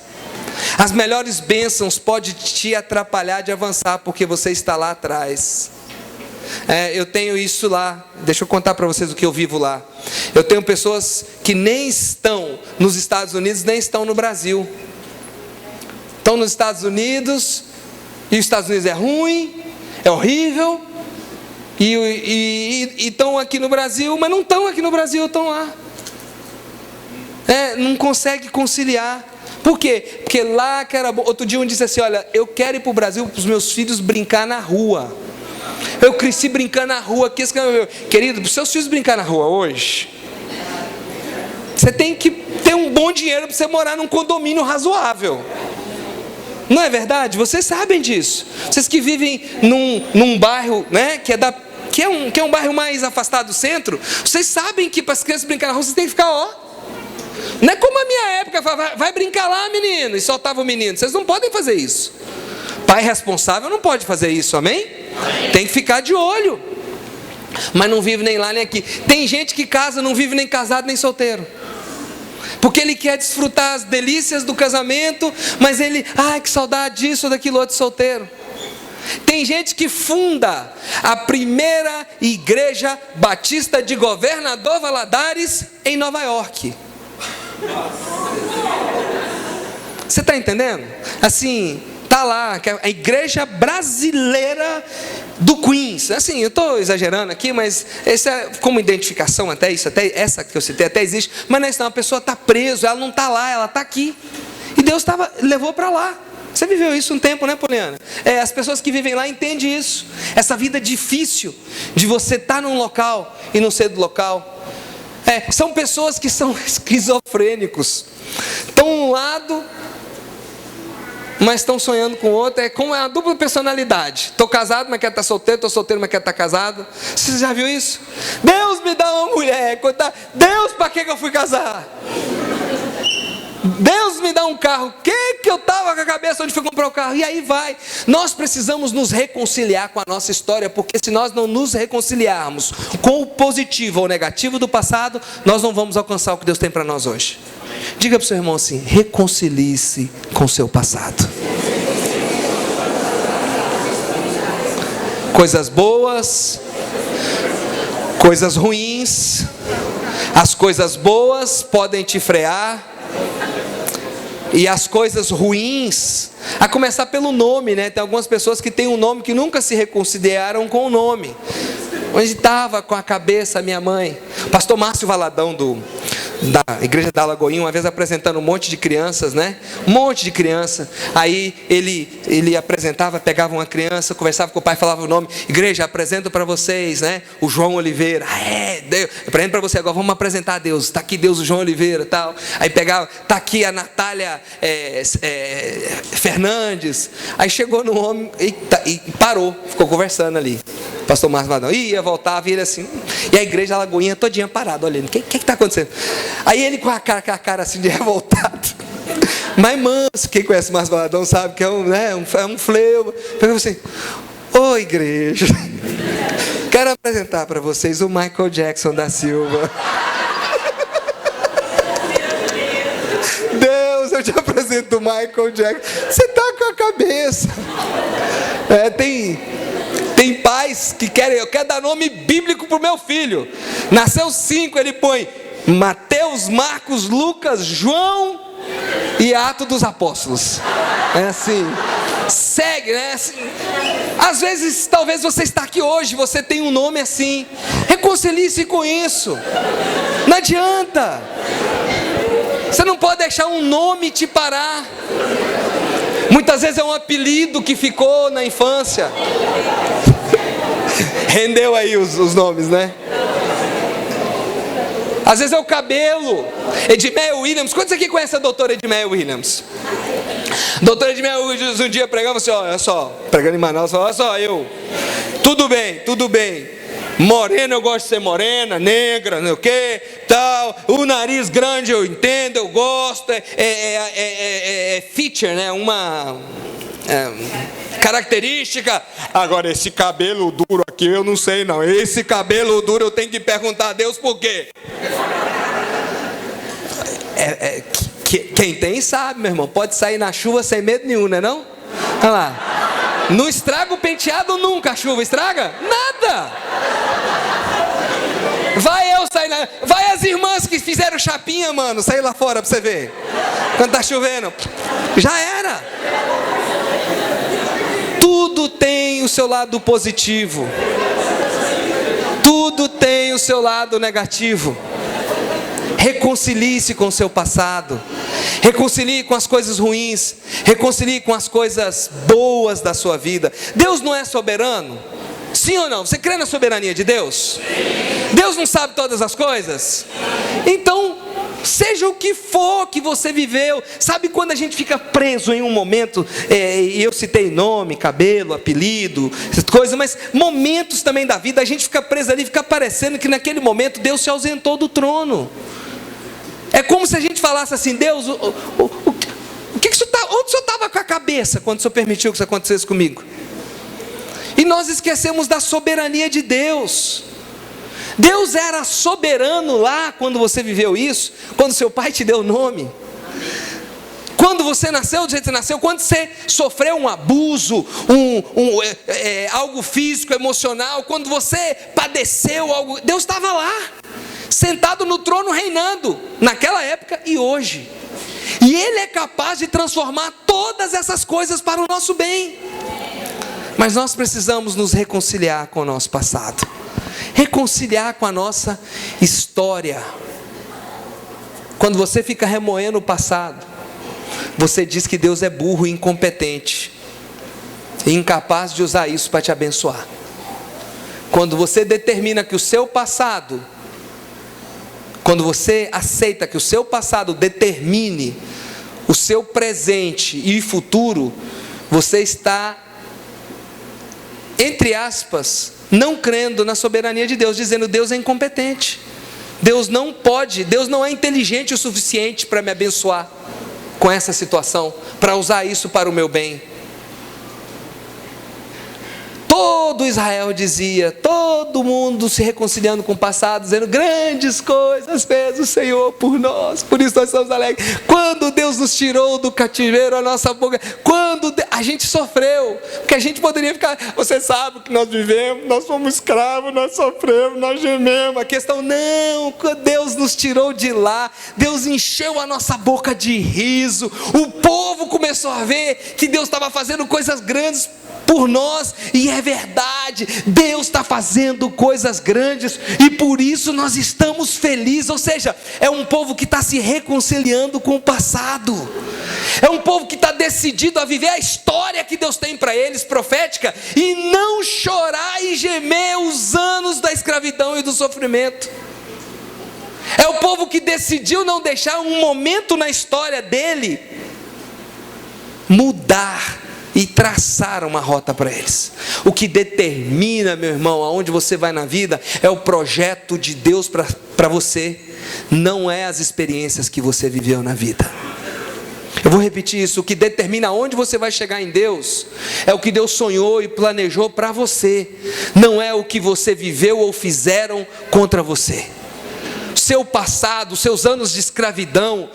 As melhores bênçãos podem te atrapalhar de avançar, porque você está lá atrás. Eu tenho isso lá. Deixa eu contar para vocês o que eu vivo lá. Eu tenho pessoas que nem estão nos Estados Unidos, nem estão no Brasil. Estão nos Estados Unidos, e os Estados Unidos é ruim, é horrível, e estão aqui no Brasil, mas não estão aqui no Brasil, estão lá. Não consegue conciliar. Por quê? Porque lá que era bom. Outro dia um disse assim: olha, eu quero ir para o Brasil para os meus filhos brincar na rua. Eu cresci brincando na rua aqui. Querido, para os seus filhos brincar na rua hoje, você tem que ter um bom dinheiro para você morar num condomínio razoável. Não é verdade? Vocês sabem disso. Vocês que vivem num bairro, né, que é um bairro mais afastado do centro, vocês sabem que para as crianças brincar na rua, vocês têm que ficar Não é como a minha época, vai brincar lá, menino, e soltava o menino. Vocês não podem fazer isso. Pai responsável não pode fazer isso, amém? Tem que ficar de olho. Mas não vive nem lá nem aqui. Tem gente que casa, não vive nem casado nem solteiro, porque ele quer desfrutar as delícias do casamento, mas ele, que saudade disso ou daquilo outro solteiro. Tem gente que funda a primeira igreja batista de Governador Valadares em Nova York. Você está entendendo? Assim, tá lá, a igreja brasileira do Queens. Assim, eu estou exagerando aqui, mas essa é como identificação, até essa que eu citei até existe. Mas não é isso, não, a pessoa está presa, ela não está lá, ela está aqui. E Deus levou para lá. Você viveu isso um tempo, né, Poliana? As pessoas que vivem lá entendem isso. Essa vida difícil de você estar num local e não ser do local. São pessoas que são esquizofrênicos. Estão um lado mas estão sonhando com outro. É como uma dupla personalidade. Estou casado, mas quero estar solteiro. Estou solteiro, mas quero estar casado. Você já viu isso? Deus me dá uma mulher. Deus, para que eu fui casar? Deus me dá um carro. Que eu estava com a cabeça onde fui comprar o carro? E aí vai. Nós precisamos nos reconciliar com a nossa história, porque se nós não nos reconciliarmos com o positivo ou negativo do passado, nós não vamos alcançar o que Deus tem para nós hoje. Diga para o seu irmão assim: reconcilie-se com o seu passado. Coisas boas, coisas ruins. As coisas boas podem te frear, e as coisas ruins, a começar pelo nome, né? Tem algumas pessoas que têm um nome que nunca se reconciliaram com o nome. Onde estava com a cabeça minha mãe? Pastor Márcio Valadão da igreja da Lagoinha, uma vez apresentando um monte de crianças, né? Um monte de criança. Aí ele apresentava, pegava uma criança, conversava com o pai, falava o nome. Igreja, apresento para vocês, né? O João Oliveira. Deus, apresento para você agora, vamos apresentar a Deus. Está aqui Deus, o João Oliveira, tal. Aí pegava, está aqui a Natália Fernandes. Aí chegou no homem e parou, ficou conversando ali. Pastor Márcio Valadão ia, voltava, e ele assim. E a igreja Lagoinha todinha parada, olhando. O que está acontecendo? Aí ele com a cara assim de revoltado, mas manso. Quem conhece o Márcio Valadão sabe que é um fleuba. Pegou assim: ô igreja, quero apresentar para vocês o Michael Jackson da Silva. Deus, eu te apresento o Michael Jackson. Você está com a cabeça. Tem pais que querem, eu quero dar nome bíblico para o meu filho. Nasceu 5, ele põe Mateus, Marcos, Lucas, João e Atos dos Apóstolos. É assim, segue, né? Assim, às vezes, talvez você está aqui hoje, você tem um nome assim. Reconcilie-se com isso. Não adianta. Você não pode deixar um nome te parar. Muitas vezes é um apelido que ficou na infância. Rendeu aí os nomes, né? Às vezes é o cabelo. Edmeia Williams. Quantos aqui conhecem a doutora Edmeia Williams? Doutora Edmeia Williams um dia pregava assim: olha só, pregando em Manaus, falou: olha só, tudo bem. Morena eu gosto de ser morena, negra, não sei o que, tal. O nariz grande eu entendo, eu gosto. Feature, né? Uma característica. Agora esse cabelo duro aqui eu não sei não. Esse cabelo duro eu tenho que perguntar a Deus por quê. Quem tem sabe, meu irmão. Pode sair na chuva sem medo nenhum, né não? Olha lá. Não estraga o penteado nunca. A chuva estraga? Nada. Vai as irmãs que fizeram chapinha, mano, sair lá fora pra você ver. Quando tá chovendo, já era. Tudo tem o seu lado positivo. Tudo tem o seu lado negativo. Reconcilie-se com o seu passado. Reconcilie com as coisas ruins. Reconcilie com as coisas boas da sua vida. Deus não é soberano? Sim ou não? Você crê na soberania de Deus? Deus não sabe todas as coisas? Então, seja o que for que você viveu. Sabe quando a gente fica preso em um momento, e eu citei nome, cabelo, apelido, essas coisas, mas momentos também da vida, a gente fica preso ali, fica parecendo que naquele momento Deus se ausentou do trono. É como se a gente falasse assim: Deus, onde o Senhor estava com a cabeça quando o Senhor permitiu que isso acontecesse comigo? E nós esquecemos da soberania de Deus. Deus era soberano lá quando você viveu isso, quando seu pai te deu o nome, quando você nasceu do jeito que você nasceu, quando você sofreu um abuso, algo físico, emocional, quando você padeceu algo, Deus estava lá, sentado no trono reinando, naquela época e hoje. E Ele é capaz de transformar todas essas coisas para o nosso bem. Mas nós precisamos nos reconciliar com o nosso passado, reconciliar com a nossa história. Quando você fica remoendo o passado, você diz que Deus é burro e incompetente, e incapaz de usar isso para te abençoar. Quando você determina que o seu passado, quando você aceita que o seu passado determine o seu presente e futuro, você está, entre aspas, não crendo na soberania de Deus, dizendo: Deus é incompetente, Deus não pode, Deus não é inteligente o suficiente para me abençoar com essa situação, para usar isso para o meu bem. Todo Israel dizia, todo mundo se reconciliando com o passado, dizendo: grandes coisas fez o Senhor por nós, por isso nós estamos alegres. Quando Deus nos tirou do cativeiro, a nossa boca, quando a gente sofreu, porque a gente poderia ficar: você sabe o que nós vivemos, nós fomos escravos, nós sofremos, nós gememos. A questão, não, quando Deus nos tirou de lá, Deus encheu a nossa boca de riso, o povo começou a ver que Deus estava fazendo coisas grandes por nós, e é verdade, Deus está fazendo coisas grandes, e por isso nós estamos felizes. Ou seja, é um povo que está se reconciliando com o passado, é um povo que está decidido a viver a história que Deus tem para eles, profética, e não chorar e gemer os anos da escravidão e do sofrimento. É o povo que decidiu não deixar um momento na história dele mudar e traçar uma rota para eles. O que determina, meu irmão, aonde você vai na vida, é o projeto de Deus para você, não é as experiências que você viveu na vida. Eu vou repetir isso: o que determina aonde você vai chegar em Deus, é o que Deus sonhou e planejou para você, não é o que você viveu ou fizeram contra você. Seu passado, os seus anos de escravidão,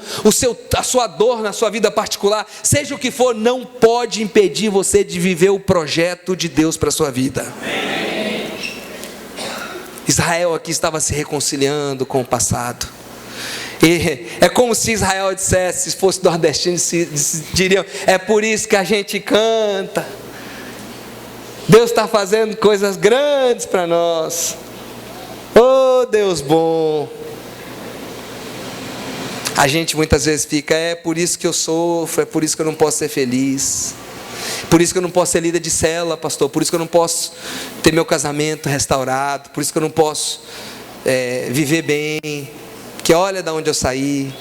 a sua dor na sua vida particular, seja o que for, não pode impedir você de viver o projeto de Deus para a sua vida. Israel aqui estava se reconciliando com o passado. E é como se Israel dissesse, se fosse nordestino, diriam: é por isso que a gente canta, Deus está fazendo coisas grandes para nós, oh Deus bom. A gente muitas vezes fica: é por isso que eu sofro, é por isso que eu não posso ser feliz, por isso que eu não posso ser líder de célula, pastor, por isso que eu não posso ter meu casamento restaurado, por isso que eu não posso viver bem, que olha de onde eu saí,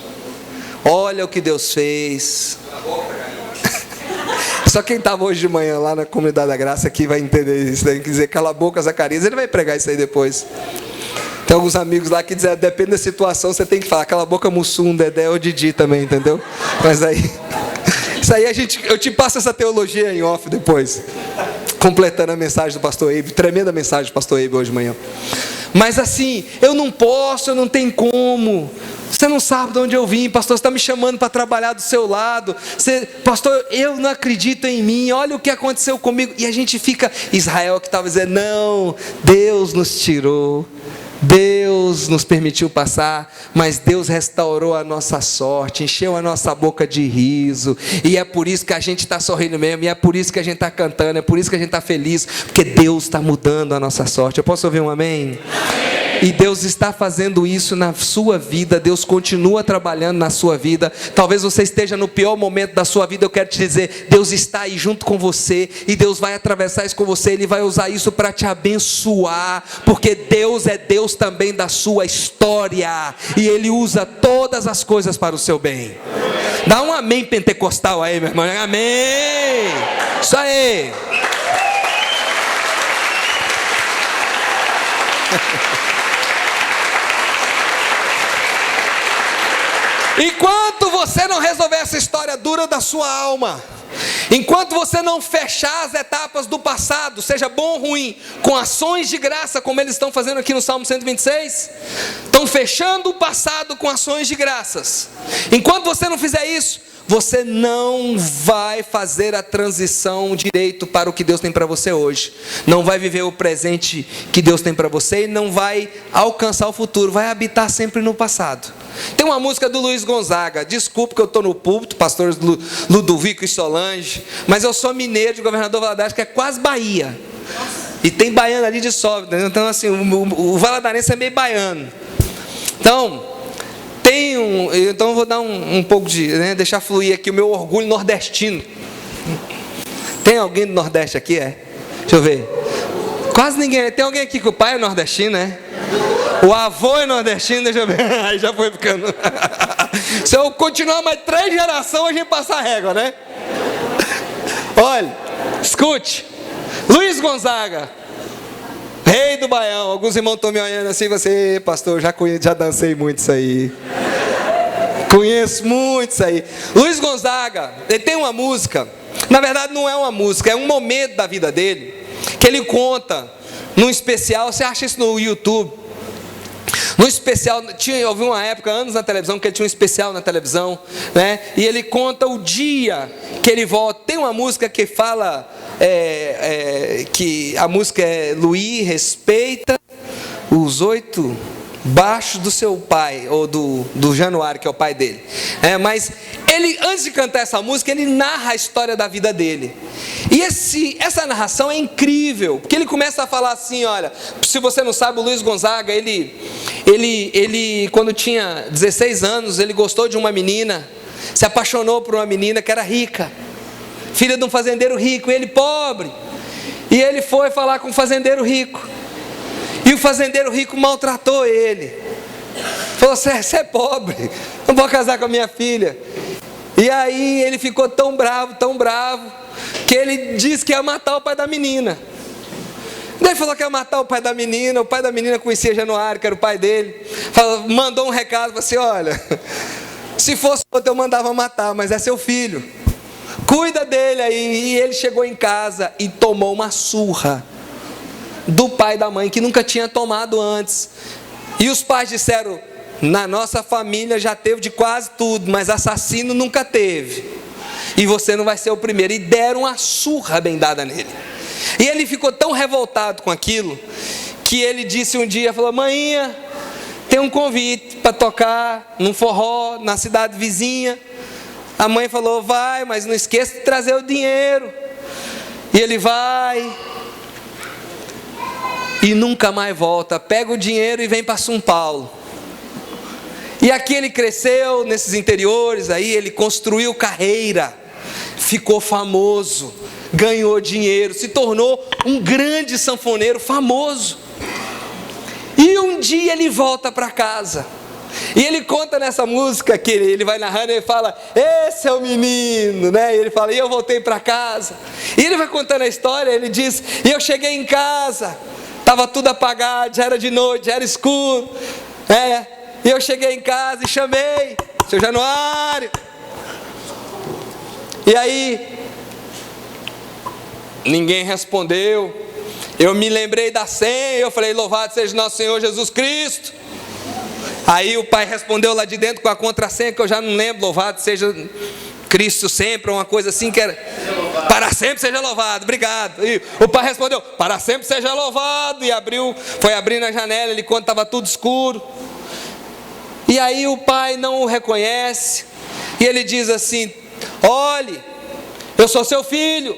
olha o que Deus fez. Só quem estava hoje de manhã lá na Comunidade da Graça aqui vai entender isso, tem que dizer: cala a boca, Zacarias. Ele vai pregar isso aí depois. Tem alguns amigos lá que dizem: depende da situação, você tem que falar cala a boca, Mussum, Dedé ou Didi também, entendeu? Mas aí, isso aí eu te passo essa teologia em off depois, completando a mensagem do pastor Eibe, tremenda mensagem do pastor Eibe hoje de manhã. Mas assim, eu não posso, eu não tenho como, você não sabe de onde eu vim, pastor, você está me chamando para trabalhar do seu lado, pastor, eu não acredito em mim, olha o que aconteceu comigo. E a gente fica, Israel que estava dizendo: não, Deus nos tirou, Deus nos permitiu passar, mas Deus restaurou a nossa sorte, encheu a nossa boca de riso, e é por isso que a gente está sorrindo mesmo, e é por isso que a gente está cantando, é por isso que a gente está feliz, porque Deus está mudando a nossa sorte. Eu posso ouvir um amém? Amém. E Deus está fazendo isso na sua vida, Deus continua trabalhando na sua vida. Talvez você esteja no pior momento da sua vida, eu quero te dizer: Deus está aí junto com você, e Deus vai atravessar isso com você, Ele vai usar isso para te abençoar, porque Deus é Deus também da sua história, e Ele usa todas as coisas para o seu bem. Dá um amém pentecostal aí, meu irmão. Amém. Isso aí. Enquanto você não resolver essa história dura da sua alma, enquanto você não fechar as etapas do passado, seja bom ou ruim, com ações de graça, como eles estão fazendo aqui no Salmo 126, estão fechando o passado com ações de graças. Enquanto você não fizer isso, você não vai fazer a transição direito para o que Deus tem para você hoje, não vai viver o presente que Deus tem para você, e não vai alcançar o futuro, vai habitar sempre no passado. Tem uma música do Luiz Gonzaga, desculpe que eu estou no púlpito, pastores Ludovico e Solange, mas eu sou mineiro de Governador Valadares, que é quase Bahia, e tem baiano ali de sobra, então assim, o valadarense é meio baiano. Então eu vou dar um pouco de, deixar fluir aqui o meu orgulho nordestino. Tem alguém do Nordeste aqui? Deixa eu ver. Quase ninguém. Tem alguém aqui que o pai é nordestino, O avô é nordestino, deixa eu ver. Aí já foi ficando. Se eu continuar mais 3 gerações, a gente passa a régua, né? Olha, escute. Luiz Gonzaga, rei do Baião. Alguns irmãos estão me olhando assim, você, pastor, já dancei muito isso aí. Conheço muito isso aí. Luiz Gonzaga, ele tem uma música, na verdade não é uma música, é um momento da vida dele, que ele conta num especial, você acha isso no YouTube. No especial, eu vi uma época, anos na televisão, que ele tinha um especial na televisão, né? E ele conta o dia que ele volta. Tem uma música que fala, que a música é Luiz, respeita os 8 baixos do seu pai, ou do Januário, que é o pai dele. Mas ele, antes de cantar essa música, ele narra a história da vida dele. E essa narração é incrível, porque ele começa a falar assim, olha, se você não sabe, o Luiz Gonzaga, ele quando tinha 16 anos, ele gostou de uma menina, se apaixonou por uma menina que era rica, filha de um fazendeiro rico, e ele pobre. E ele foi falar com um fazendeiro rico. E o fazendeiro rico maltratou ele. Falou, você é pobre, não vou casar com a minha filha. E aí ele ficou tão bravo, que ele disse que ia matar o pai da menina. Daí falou que ia matar o pai da menina conhecia Januário, que era o pai dele. Mandou um recado, falou assim, olha, se fosse outro eu mandava matar, mas é seu filho. Cuida dele aí. E ele chegou em casa e tomou uma surra do pai e da mãe, que nunca tinha tomado antes. E os pais disseram, na nossa família já teve de quase tudo, mas assassino nunca teve, e você não vai ser o primeiro. E deram uma surra bem dada nele. E ele ficou tão revoltado com aquilo, que ele disse um dia, falou, maninha, tem um convite para tocar num forró, na cidade vizinha. A mãe falou, vai, mas não esqueça de trazer o dinheiro. E ele vai, e nunca mais volta, pega o dinheiro e vem para São Paulo. E aqui ele cresceu, nesses interiores, aí ele construiu carreira, ficou famoso, ganhou dinheiro, se tornou um grande sanfoneiro famoso. E um dia ele volta para casa, e ele conta nessa música, que ele vai narrando, ele fala, esse é o menino, né? E ele fala, e eu voltei para casa. E ele vai contando a história, ele diz, e eu cheguei em casa, estava tudo apagado, já era de noite, já era escuro, e eu cheguei em casa e chamei, seu Januário. E aí, ninguém respondeu. Eu me lembrei da senha, eu falei, louvado seja nosso Senhor Jesus Cristo. Aí o pai respondeu lá de dentro com a contrassenha, que eu já não lembro, louvado seja Cristo sempre, uma coisa assim que era, para sempre seja louvado, obrigado. E o pai respondeu, para sempre seja louvado, e foi abrindo a janela, ele quando estava tudo escuro. E aí o pai não o reconhece, e ele diz assim, olhe, eu sou seu filho,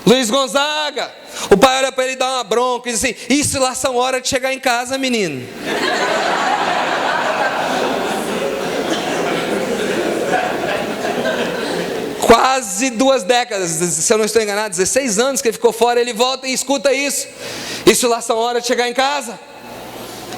Luiz Gonzaga. O pai olha para ele e dá uma bronca, e diz assim, isso lá são horas de chegar em casa, menino. Quase 2 décadas, se eu não estou enganado, 16 anos que ele ficou fora, ele volta e escuta isso. Isso lá são horas de chegar em casa.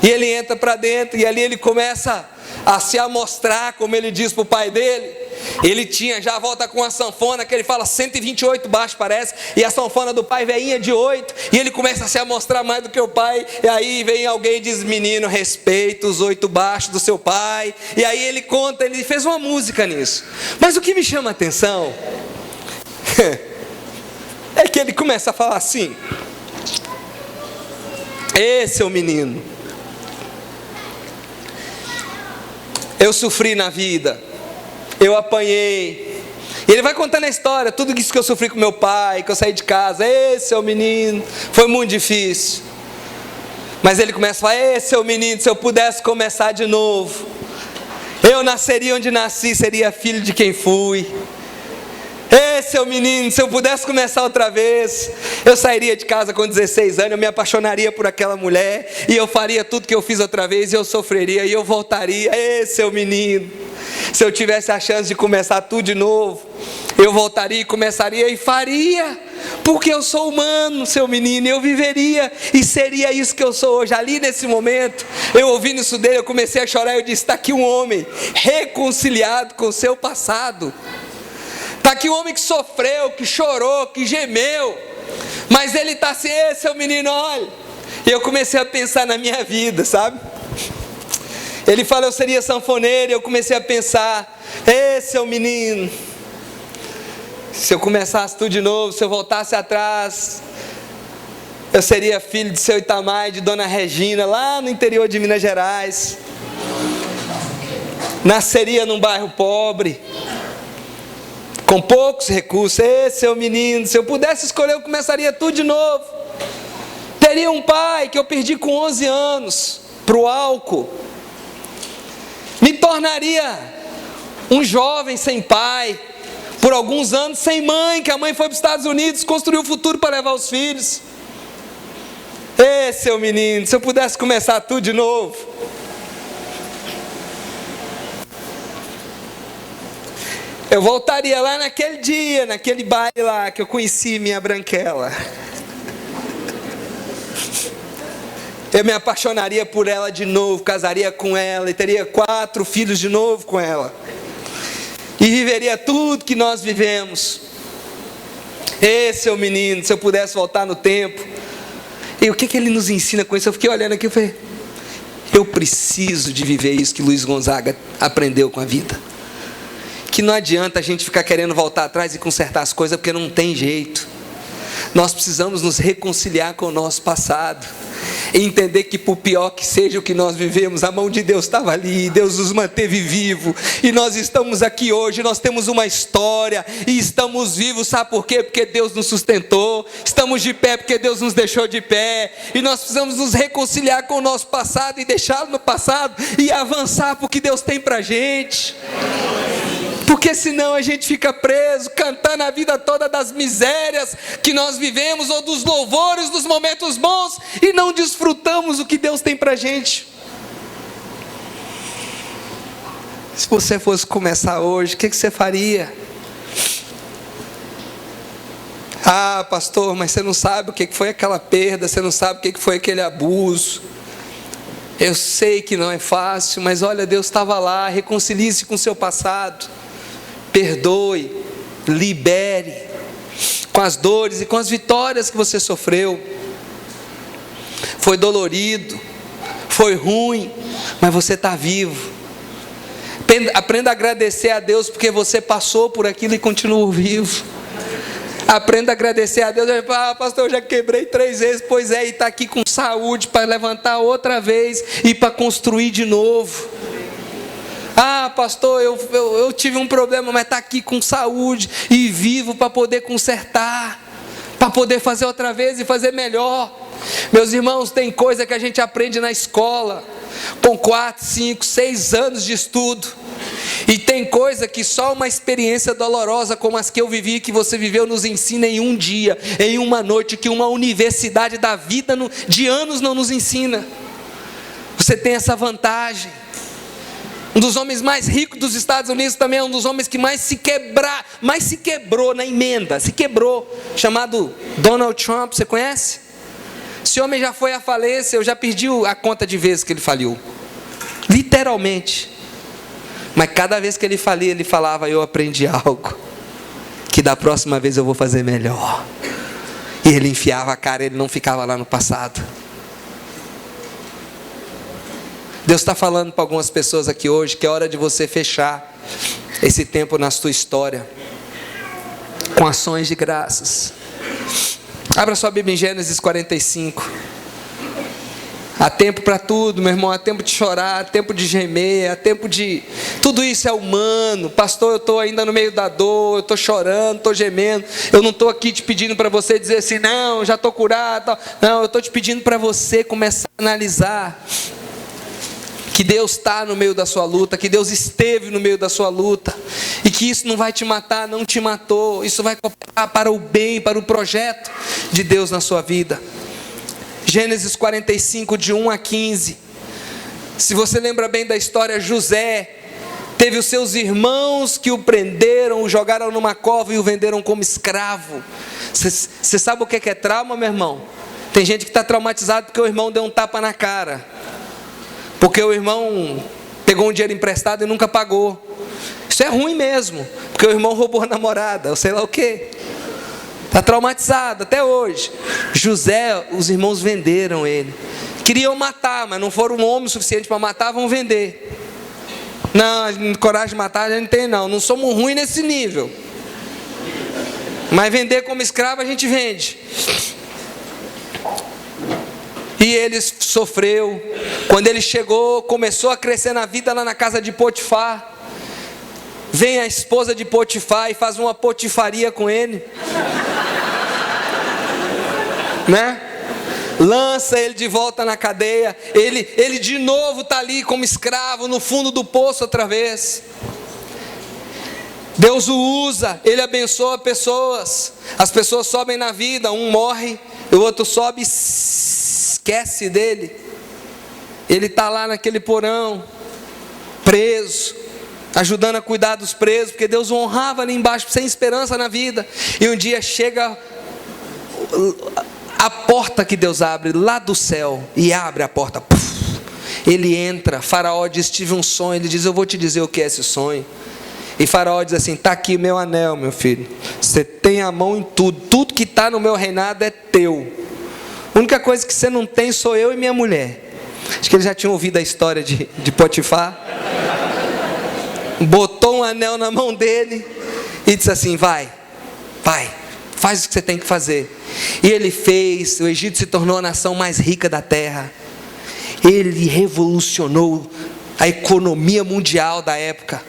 E ele entra para dentro, e ali ele começa a se amostrar, como ele diz para o pai dele. Ele já volta com a sanfona, que ele fala 128 baixos parece, e a sanfona do pai veinha de 8, e ele começa a se amostrar mais do que o pai. E aí vem alguém e diz, menino, respeita os 8 baixos do seu pai. E aí ele conta, ele fez uma música nisso. Mas o que me chama a atenção é que ele começa a falar assim, esse é o menino, eu sofri na vida, eu apanhei. E ele vai contando a história, tudo isso que eu sofri com meu pai, que eu saí de casa, esse é o menino, foi muito difícil. Mas ele começa a falar, esse é o menino, se eu pudesse começar de novo, eu nasceria onde nasci, seria filho de quem fui. Esse é o menino, se eu pudesse começar outra vez, eu sairia de casa com 16 anos, eu me apaixonaria por aquela mulher, e eu faria tudo que eu fiz outra vez, e eu sofreria, e eu voltaria. Esse é o menino, se eu tivesse a chance de começar tudo de novo, eu voltaria e começaria e faria porque eu sou humano, seu menino, eu viveria e seria isso que eu sou hoje. Ali nesse momento, eu ouvindo isso dele, eu comecei a chorar. Eu disse: está aqui um homem reconciliado com o seu passado. Está aqui um homem que sofreu, que chorou, que gemeu, mas ele está assim: seu menino, olha. E eu comecei a pensar na minha vida, sabe? Ele fala: eu seria sanfoneiro. E eu comecei a pensar: seu menino, se eu começasse tudo de novo, se eu voltasse atrás, eu seria filho de seu Itamar e de Dona Regina, lá no interior de Minas Gerais. Nasceria num bairro pobre, com poucos recursos. Seu menino, se eu pudesse escolher, eu começaria tudo de novo. Teria um pai que eu perdi com 11 anos para o álcool. Me tornaria um jovem sem pai, por alguns anos sem mãe, que a mãe foi para os Estados Unidos, construiu o futuro para levar os filhos. Seu menino, se eu pudesse começar tudo de novo. Eu voltaria lá naquele dia, naquele baile lá, que eu conheci minha branquela. Eu me apaixonaria por ela de novo, casaria com ela e teria 4 filhos de novo com ela. E viveria tudo que nós vivemos. Seu menino, se eu pudesse voltar no tempo. E o que ele nos ensina com isso? Eu fiquei olhando aqui e falei: eu preciso de viver isso que Luiz Gonzaga aprendeu com a vida. Que não adianta a gente ficar querendo voltar atrás e consertar as coisas, porque não tem jeito. Nós precisamos nos reconciliar com o nosso passado. E entender que por pior que seja o que nós vivemos, a mão de Deus estava ali, Deus nos manteve vivo, e nós estamos aqui hoje, nós temos uma história, e estamos vivos, sabe por quê? Porque Deus nos sustentou. Estamos de pé porque Deus nos deixou de pé, e nós precisamos nos reconciliar com o nosso passado, e deixá-lo no passado, e avançar para o que Deus tem para a gente. Porque senão a gente fica preso, cantando a vida toda das misérias que nós vivemos, ou dos louvores dos momentos bons, e não desfrutamos o que Deus tem para a gente. Se você fosse começar hoje, o que você faria? Pastor, mas você não sabe o que foi aquela perda, você não sabe o que foi aquele abuso. Eu sei que não é fácil, mas olha, Deus estava lá. Reconcilie-se com o seu passado. Perdoe, libere, com as dores e com as vitórias que você sofreu. Foi dolorido, foi ruim, mas você está vivo. Aprenda a agradecer a Deus, porque você passou por aquilo e continua vivo. Aprenda a agradecer a Deus. Pastor, eu já quebrei 3 vezes. Pois é, e está aqui com saúde para levantar outra vez e para construir de novo. Pastor, eu tive um problema, mas está aqui com saúde e vivo para poder consertar, para poder fazer outra vez e fazer melhor. Meus irmãos, tem coisa que a gente aprende na escola, com 4, 5, 6 anos de estudo. E tem coisa que só uma experiência dolorosa como as que eu vivi, que você viveu, nos ensina em um dia, em uma noite, que uma universidade da vida de anos não nos ensina. Você tem essa vantagem. Um dos homens mais ricos dos Estados Unidos também é um dos homens que mais se quebrou na emenda, chamado Donald Trump. Você conhece? Esse homem já foi à falência, eu já perdi a conta de vezes que ele faliu, literalmente. Mas cada vez que ele falia, ele falava: eu aprendi algo, que da próxima vez eu vou fazer melhor. E ele enfiava a cara, ele não ficava lá no passado. Deus está falando para algumas pessoas aqui hoje que é hora de você fechar esse tempo na sua história com ações de graças. Abra sua Bíblia em Gênesis 45. Há tempo para tudo, meu irmão. Há tempo de chorar, há tempo de gemer, há tempo de... Tudo isso é humano. Pastor, eu estou ainda no meio da dor, eu estou chorando, estou gemendo. Eu não estou aqui te pedindo para você dizer assim: não, já estou curado. Não, eu estou te pedindo para você começar a analisar que Deus está no meio da sua luta, que Deus esteve no meio da sua luta, e que isso não vai te matar, não te matou. Isso vai cooperar para o bem, para o projeto de Deus na sua vida. Gênesis 45, de 1 a 15. Se você lembra bem da história, José teve os seus irmãos que o prenderam, o jogaram numa cova e o venderam como escravo. Você sabe o que é trauma, meu irmão? Tem gente que está traumatizado porque o irmão deu um tapa na cara, porque o irmão pegou um dinheiro emprestado e nunca pagou. Isso é ruim mesmo, porque o irmão roubou a namorada, ou sei lá o quê. Está traumatizado até hoje. José, os irmãos venderam ele. Queriam matar, mas não foram homens suficientes para matar, vão vender. Não, coragem de matar a gente não tem não. Não somos ruins nesse nível. Mas vender como escravo a gente vende. E ele sofreu. Quando ele chegou, começou a crescer na vida lá na casa de Potifar. Vem a esposa de Potifar e faz uma potifaria com ele. Né? Lança ele de volta na cadeia. Ele de novo está ali como escravo no fundo do poço outra vez. Deus o usa, ele abençoa pessoas. As pessoas sobem na vida, um morre, o outro sobe e esquece dele. Ele está lá naquele porão, preso, ajudando a cuidar dos presos, porque Deus o honrava ali embaixo, sem esperança na vida. E um dia chega a porta que Deus abre lá do céu, e abre a porta. Ele entra, Faraó diz: tive um sonho. Ele diz: eu vou te dizer o que é esse sonho. E Faraó diz assim: está aqui meu anel, meu filho. Você tem a mão em tudo. Tudo que está no meu reinado é teu. A única coisa que você não tem sou eu e minha mulher. Acho que eles já tinham ouvido a história de Potifar. Botou um anel na mão dele e disse assim: vai, faz o que você tem que fazer. E ele fez. O Egito se tornou a nação mais rica da terra. Ele revolucionou a economia mundial da época.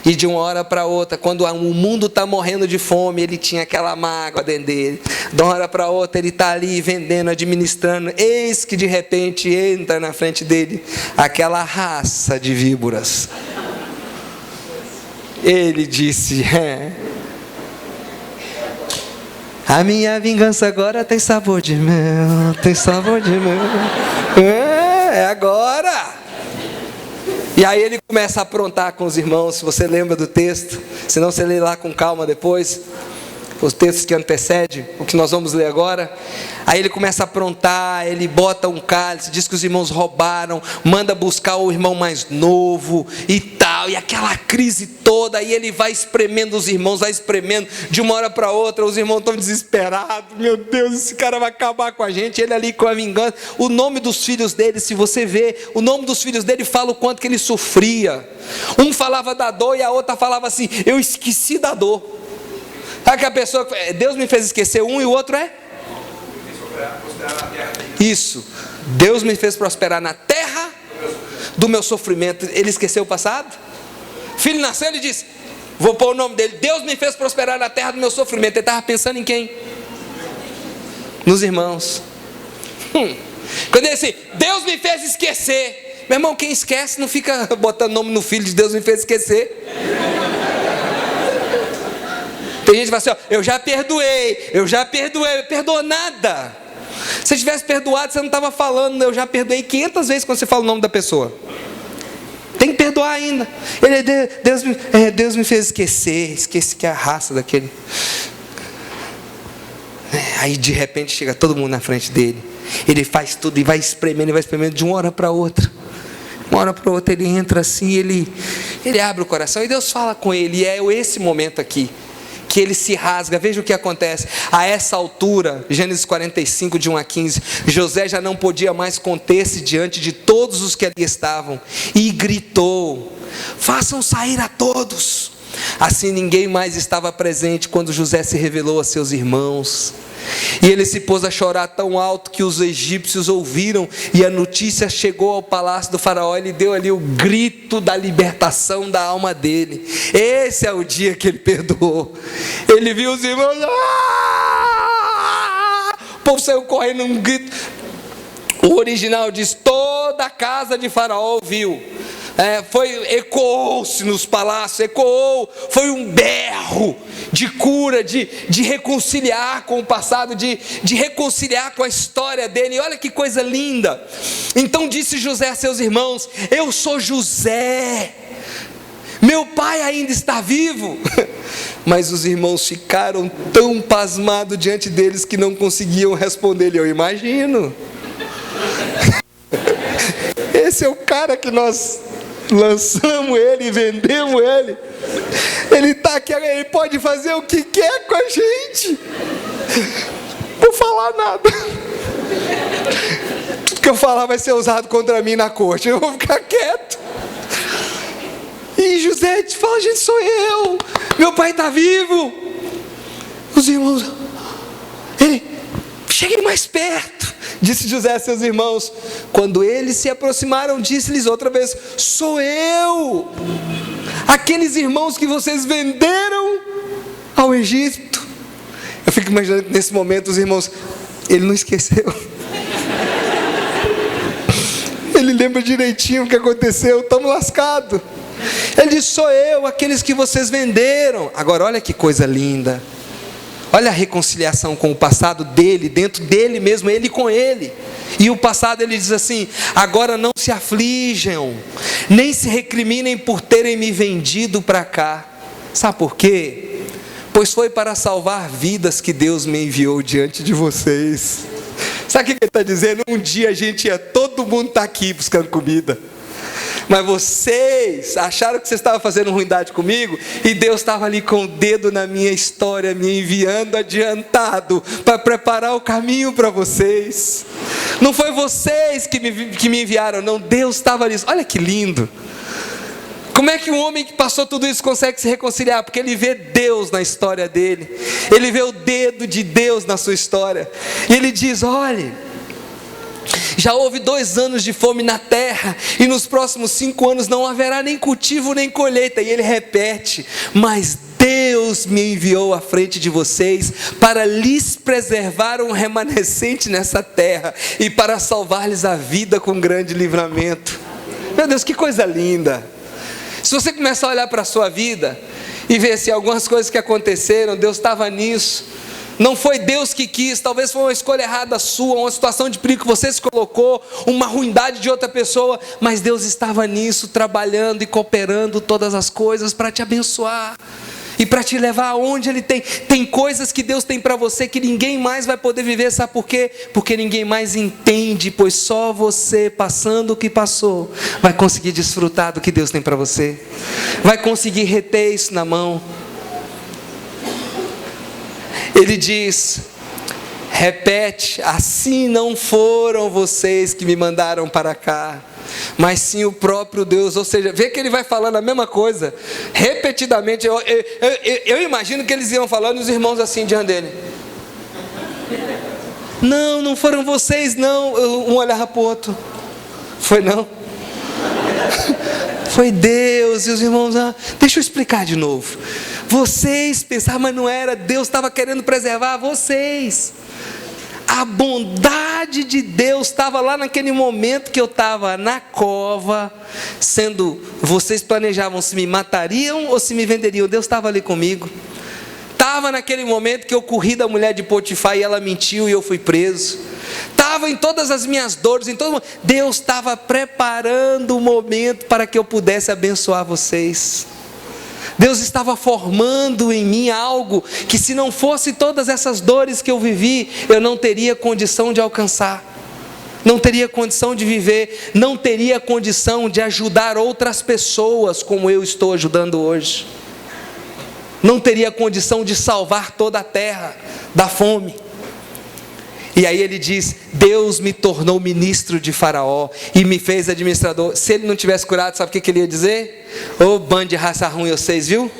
E de uma hora para outra, quando o mundo está morrendo de fome, ele tinha aquela mágoa dentro dele. De uma hora para outra, ele está ali vendendo, administrando. Eis que de repente entra na frente dele aquela raça de víboras. Ele disse: a minha vingança agora tem sabor de mel, tem sabor de mel. É agora. E aí ele começa a aprontar com os irmãos. Se você lembra do texto, senão você lê lá com calma depois, os textos que antecedem o que nós vamos ler agora. Aí ele começa a aprontar, ele bota um cálice, diz que os irmãos roubaram, manda buscar o irmão mais novo e tal, e aquela crise toda. Aí ele vai espremendo os irmãos, vai espremendo, de uma hora para outra os irmãos estão desesperados. Meu Deus, esse cara vai acabar com a gente. Ele ali com a vingança. O nome dos filhos dele, se você ver, o nome dos filhos dele fala o quanto que ele sofria. Um falava da dor e a outra falava assim: eu esqueci da dor. Sabe que a pessoa, Deus me fez esquecer um e o outro é? Isso, Deus me fez prosperar na terra do meu sofrimento. Ele esqueceu o passado? Filho nasceu, ele disse: vou pôr o nome dele, Deus me fez prosperar na terra do meu sofrimento. Ele estava pensando em quem? Nos irmãos. Quando ele disse: Deus me fez esquecer. Meu irmão, quem esquece não fica botando nome no filho de Deus me fez esquecer. Tem gente que fala assim: ó, eu já perdoei, perdoou nada. Se tivesse perdoado, você não estava falando, eu já perdoei 500 vezes quando você fala o nome da pessoa. Tem que perdoar ainda. Deus me fez esqueci que é a raça daquele. Aí de repente chega todo mundo na frente dele. Ele faz tudo e vai espremendo de uma hora para outra. Uma hora para outra ele entra assim, ele abre o coração e Deus fala com ele. E é esse momento aqui que ele se rasga. Veja o que acontece. A essa altura, Gênesis 45, de 1 a 15, José já não podia mais conter-se diante de todos os que ali estavam, e gritou: façam sair a todos. Assim ninguém mais estava presente quando José se revelou a seus irmãos. E ele se pôs a chorar tão alto que os egípcios ouviram, e a notícia chegou ao palácio do faraó. Ele deu ali o grito da libertação da alma dele. Esse é o dia que ele perdoou. Ele viu os irmãos, o povo saiu correndo num grito. O original diz: toda a casa de faraó ouviu. Ecoou-se nos palácios, ecoou, foi um berro de cura, de reconciliar com o passado, de reconciliar com a história dele. E olha que coisa linda. Então disse José a seus irmãos: eu sou José, Meu pai ainda está vivo. Mas os irmãos ficaram tão pasmados diante deles que não conseguiam responder. Eu imagino. Esse é o cara que nós lançamos ele e vendemos ele. Ele está aqui, ele pode fazer o que quer com a gente. Não vou falar nada. O que eu falar vai ser usado contra mim na corte. Eu vou ficar quieto. E José fala: gente, sou eu. Meu pai está vivo. Os irmãos, cheguem mais perto. Disse José a seus irmãos. Quando eles se aproximaram, disse-lhes outra vez: sou eu, aqueles irmãos que vocês venderam ao Egito. Eu fico imaginando que nesse momento os irmãos, ele não esqueceu. Ele lembra direitinho o que aconteceu. Estamos lascados. Ele diz: sou eu, aqueles que vocês venderam. Agora olha que coisa linda. Olha a reconciliação com o passado dele, dentro dele mesmo, ele com ele. E o passado ele diz assim: agora não se aflijam, nem se recriminem por terem me vendido para cá. Sabe por quê? Pois foi para salvar vidas que Deus me enviou diante de vocês. Sabe o que ele está dizendo? Um dia a gente todo mundo está aqui buscando comida. Mas vocês acharam que vocês estavam fazendo ruindade comigo, e Deus estava ali com o dedo na minha história, me enviando adiantado, para preparar o caminho para vocês. Não foi vocês que me enviaram, não, Deus estava nisso. Olha que lindo. Como é que um homem que passou tudo isso consegue se reconciliar? Porque ele vê Deus na história dele, ele vê o dedo de Deus na sua história, e ele diz: olhe, já houve 2 anos de fome na terra, e nos próximos 5 anos não haverá nem cultivo nem colheita. E ele repete: mas Deus me enviou à frente de vocês para lhes preservar um remanescente nessa terra e para salvar-lhes a vida com grande livramento. Meu Deus, que coisa linda! Se você começar a olhar para a sua vida e ver se algumas coisas que aconteceram, Deus estava nisso. Não foi Deus que quis, talvez foi uma escolha errada sua, uma situação de perigo que você se colocou, uma ruindade de outra pessoa, mas Deus estava nisso, trabalhando e cooperando todas as coisas para te abençoar e para te levar aonde Ele tem. Tem coisas que Deus tem para você que ninguém mais vai poder viver, sabe por quê? Porque ninguém mais entende, pois só você, passando o que passou, vai conseguir desfrutar do que Deus tem para você, vai conseguir reter isso na mão. Ele diz, repete: assim não foram vocês que me mandaram para cá, mas sim o próprio Deus. Ou seja, vê que ele vai falando a mesma coisa repetidamente. Eu imagino que eles iam falando e os irmãos assim diante dele: não foram vocês não. Um olhava para o outro: foi não? Foi Deus. E os irmãos: deixa eu explicar de novo. Vocês pensavam, mas não era. Deus estava querendo preservar vocês. A bondade de Deus estava lá naquele momento que eu estava na cova, vocês planejavam se me matariam ou se me venderiam. Deus estava ali comigo. Estava naquele momento que eu corri da mulher de Potifar e ela mentiu e eu fui preso. Estava em todas as minhas dores, Deus estava preparando o momento para que eu pudesse abençoar vocês. Deus estava formando em mim algo que, se não fosse todas essas dores que eu vivi, eu não teria condição de alcançar, não teria condição de viver, não teria condição de ajudar outras pessoas como eu estou ajudando hoje, não teria condição de salvar toda a terra da fome. E aí ele diz: Deus me tornou ministro de Faraó e me fez administrador. Se ele não tivesse curado, sabe o que ele ia dizer? Ô bando de raça ruim vocês, viu?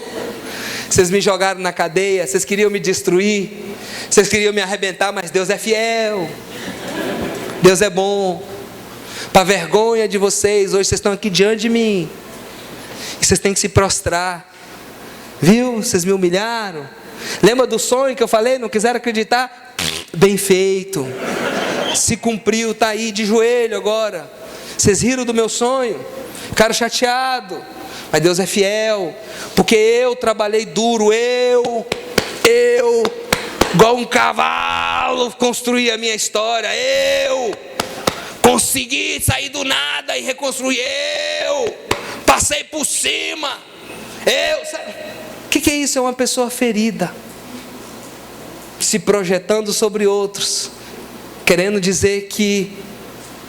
Vocês me jogaram na cadeia, vocês queriam me destruir, vocês queriam me arrebentar, mas Deus é fiel, Deus é bom. Para vergonha de vocês, hoje vocês estão aqui diante de mim, e vocês têm que se prostrar, viu? Vocês me humilharam. Lembra do sonho que eu falei? Não quiseram acreditar? Bem feito, se cumpriu, está aí de joelho agora. Vocês riram do meu sonho, ficaram chateados, mas Deus é fiel, porque eu trabalhei duro, eu igual um cavalo construí a minha história, eu consegui sair do nada e reconstruir, eu passei por cima, O que é isso? É uma pessoa ferida, se projetando sobre outros, querendo dizer que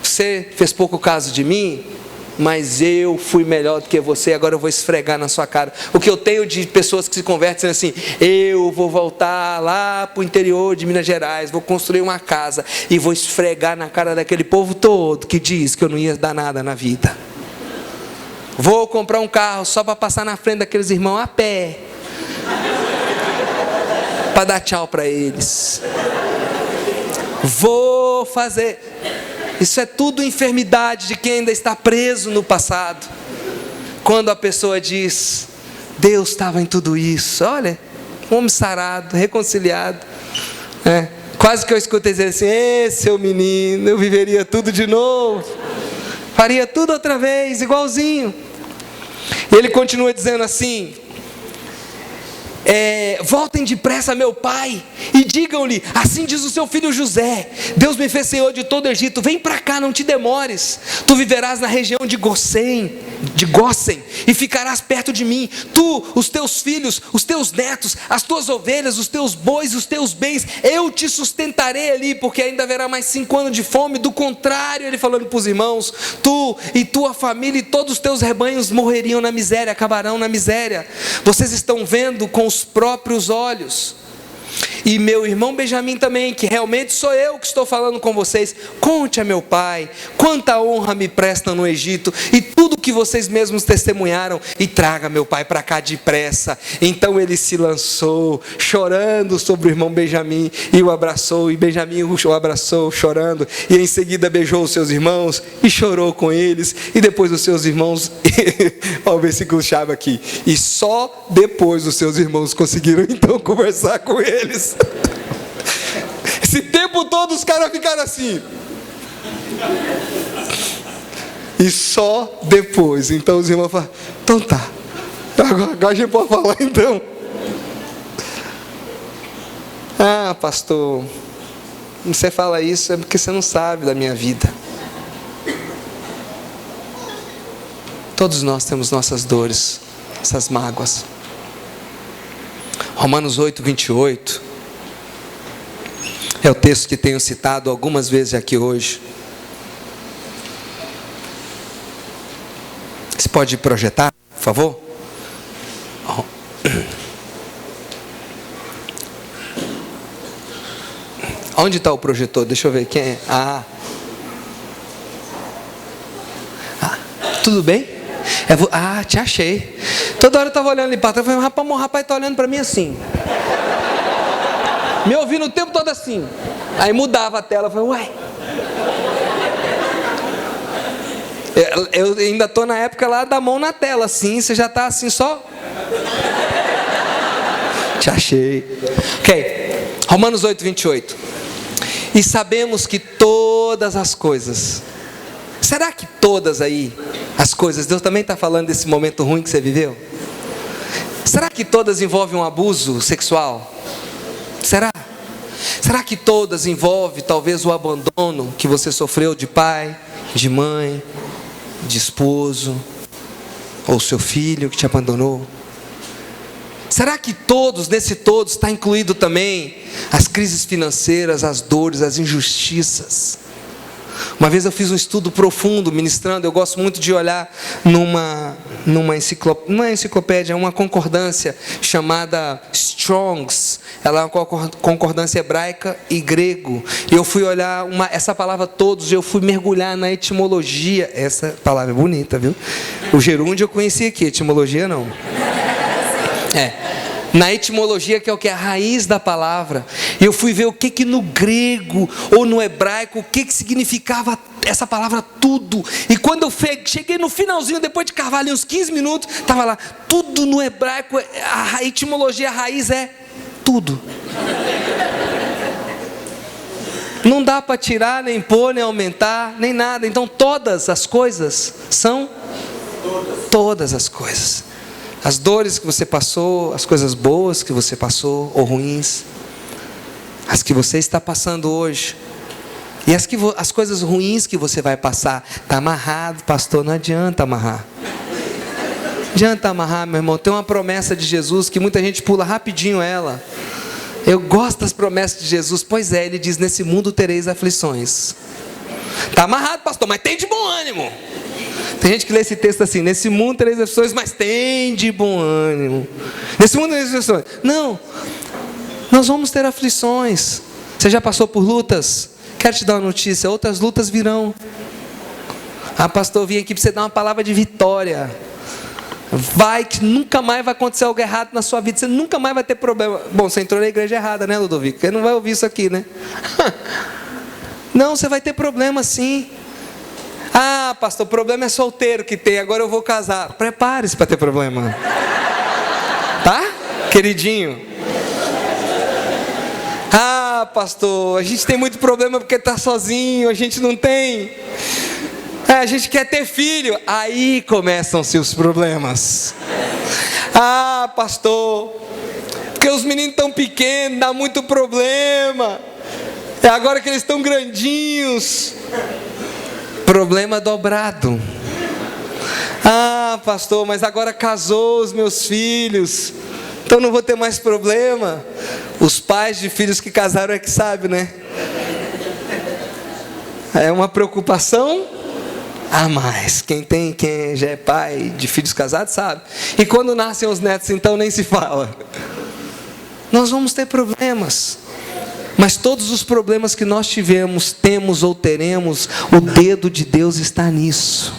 você fez pouco caso de mim, mas eu fui melhor do que você, agora eu vou esfregar na sua cara. O que eu tenho de pessoas que se convertem assim: eu vou voltar lá para o interior de Minas Gerais, vou construir uma casa e vou esfregar na cara daquele povo todo que diz que eu não ia dar nada na vida. Vou comprar um carro só para passar na frente daqueles irmãos a pé, para dar tchau para eles. Vou fazer. Isso é tudo enfermidade de quem ainda está preso no passado. Quando a pessoa diz: Deus estava em tudo isso. Olha, um homem sarado, reconciliado. Quase que eu escutei dizer assim: seu menino, eu viveria tudo de novo. Faria tudo outra vez, igualzinho. E ele continua dizendo assim: voltem depressa a meu pai e digam-lhe: assim diz o seu filho José, Deus me fez senhor de todo o Egito, vem para cá, não te demores, tu viverás na região de Gósen, e ficarás perto de mim, tu, os teus filhos, os teus netos, as tuas ovelhas, os teus bois, os teus bens, eu te sustentarei ali, porque ainda haverá mais 5 anos de fome. Do contrário, ele falando para os irmãos, tu e tua família e todos os teus rebanhos morreriam na miséria, acabarão na miséria. Vocês estão vendo com os próprios olhos. E meu irmão Benjamim também, que realmente sou eu que estou falando com vocês, conte a meu pai quanta honra me prestam no Egito e tudo que vocês mesmos testemunharam, e traga meu pai para cá depressa. Então ele se lançou chorando sobre o irmão Benjamim e o abraçou, e Benjamim o abraçou chorando, e em seguida beijou os seus irmãos e chorou com eles, e depois os seus irmãos olha o versículo chave aqui, e só depois os seus irmãos conseguiram então conversar com eles. Esse tempo todo os caras ficaram assim, e só depois então os irmãos falaram: então tá, agora a gente pode falar então. Ah, pastor, você fala isso é porque você não sabe da minha vida. Todos nós temos nossas dores, essas mágoas. Romanos 8, 28 é o texto que tenho citado algumas vezes aqui hoje. Você pode projetar, por favor? Onde está o projetor? Deixa eu ver quem é. Tudo bem? Te achei. Toda hora eu estava olhando ali para trás, eu falei: rapaz, o rapaz está olhando para mim assim, me ouvindo o tempo todo assim. Aí mudava a tela, eu falei: uai. Eu ainda estou na época lá da mão na tela, assim, você já está assim só. Te achei. Ok, Romanos 8, 28. E sabemos que todas as coisas, será que todas aí, as coisas, Deus também está falando desse momento ruim que você viveu? Será que todas envolvem um abuso sexual? Será? Será que todas envolvem talvez o abandono que você sofreu de pai, de mãe, de esposo, ou seu filho que te abandonou? Será que todos, nesse todos, está incluído também as crises financeiras, as dores, as injustiças? Uma vez eu fiz um estudo profundo ministrando. Eu gosto muito de olhar numa enciclopédia, uma concordância chamada Strong's. Ela é uma concordância hebraica e grego. E eu fui olhar essa palavra todos, eu fui mergulhar na etimologia. Essa palavra é bonita, viu? O gerúndio eu conheci aqui, etimologia não. Na etimologia, que é o que? A raiz da palavra. E eu fui ver o que no grego ou no hebraico, o que significava essa palavra tudo. E quando eu cheguei no finalzinho, depois de cavar ali uns 15 minutos, estava lá, tudo no hebraico, a etimologia, a raiz é tudo. Não dá para tirar, nem pôr, nem aumentar, nem nada. Então todas as coisas são todas as coisas. As dores que você passou, as coisas boas que você passou, ou ruins, as que você está passando hoje, e as coisas ruins que você vai passar. Está amarrado, pastor, não adianta amarrar. Adianta amarrar, meu irmão. Tem uma promessa de Jesus que muita gente pula rapidinho ela. Eu gosto das promessas de Jesus. Pois é, ele diz: nesse mundo tereis aflições. Está amarrado, pastor, mas tem de bom ânimo. Tem gente que lê esse texto assim: nesse mundo tereis aflições, mas tem de bom ânimo. Nesse mundo tereis aflições. Não, nós vamos ter aflições. Você já passou por lutas? Quero te dar uma notícia: outras lutas virão. Ah, pastor, eu vim aqui para você dar uma palavra de vitória. Vai que nunca mais vai acontecer algo errado na sua vida. Você nunca mais vai ter problema. Bom, você entrou na igreja errada, né, Ludovico? Porque não vai ouvir isso aqui, né? Não, você vai ter problema sim. Ah, pastor, o problema é solteiro que tem. Agora eu vou casar. Prepare-se para ter problema. Tá? Queridinho. Ah, pastor, a gente tem muito problema porque está sozinho. A gente não tem. A gente quer ter filho. Aí começam-se os problemas. Ah, pastor, porque os meninos estão pequenos, dá muito problema. É agora que eles estão grandinhos. Problema dobrado. Ah, pastor, mas agora casou os meus filhos, então não vou ter mais problema. Os pais de filhos que casaram é que sabem, né? É uma preocupação a mais. Quem já é pai de filhos casados sabe. E quando nascem os netos, então nem se fala. Nós vamos ter problemas. Mas todos os problemas que nós temos ou teremos, o dedo de Deus está nisso.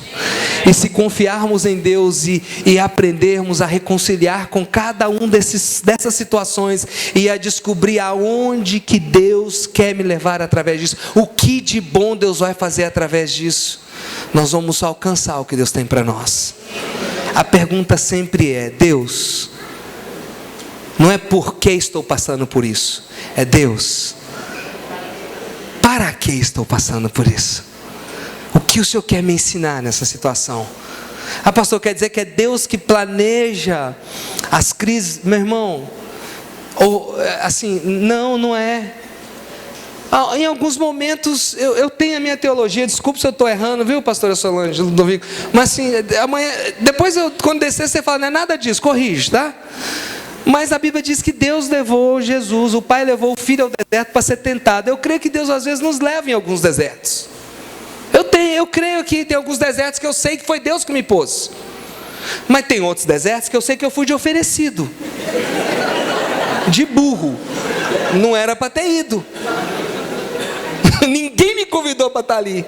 E se confiarmos em Deus e aprendermos a reconciliar com cada um dessas situações e a descobrir aonde que Deus quer me levar através disso, o que de bom Deus vai fazer através disso, nós vamos alcançar o que Deus tem para nós. A pergunta sempre é: Deus, não é por que estou passando por isso, é Deus, para que estou passando por isso? O que o Senhor quer me ensinar nessa situação? Ah, pastor, quer dizer que é Deus que planeja as crises? Meu irmão, ou assim, não é. Em alguns momentos, eu tenho a minha teologia, desculpe se eu estou errando, viu, pastora Solange, Ludovico? Mas assim, amanhã, depois quando descer, você fala: não é nada disso, corrige, tá? Mas a Bíblia diz que Deus levou Jesus, o Pai levou o Filho ao deserto para ser tentado. Eu creio que Deus às vezes nos leva em alguns desertos. Eu creio que tem alguns desertos que eu sei que foi Deus que me pôs. Mas tem outros desertos que eu sei que eu fui de oferecido. De burro. Não era para ter ido. Ninguém me convidou para estar ali.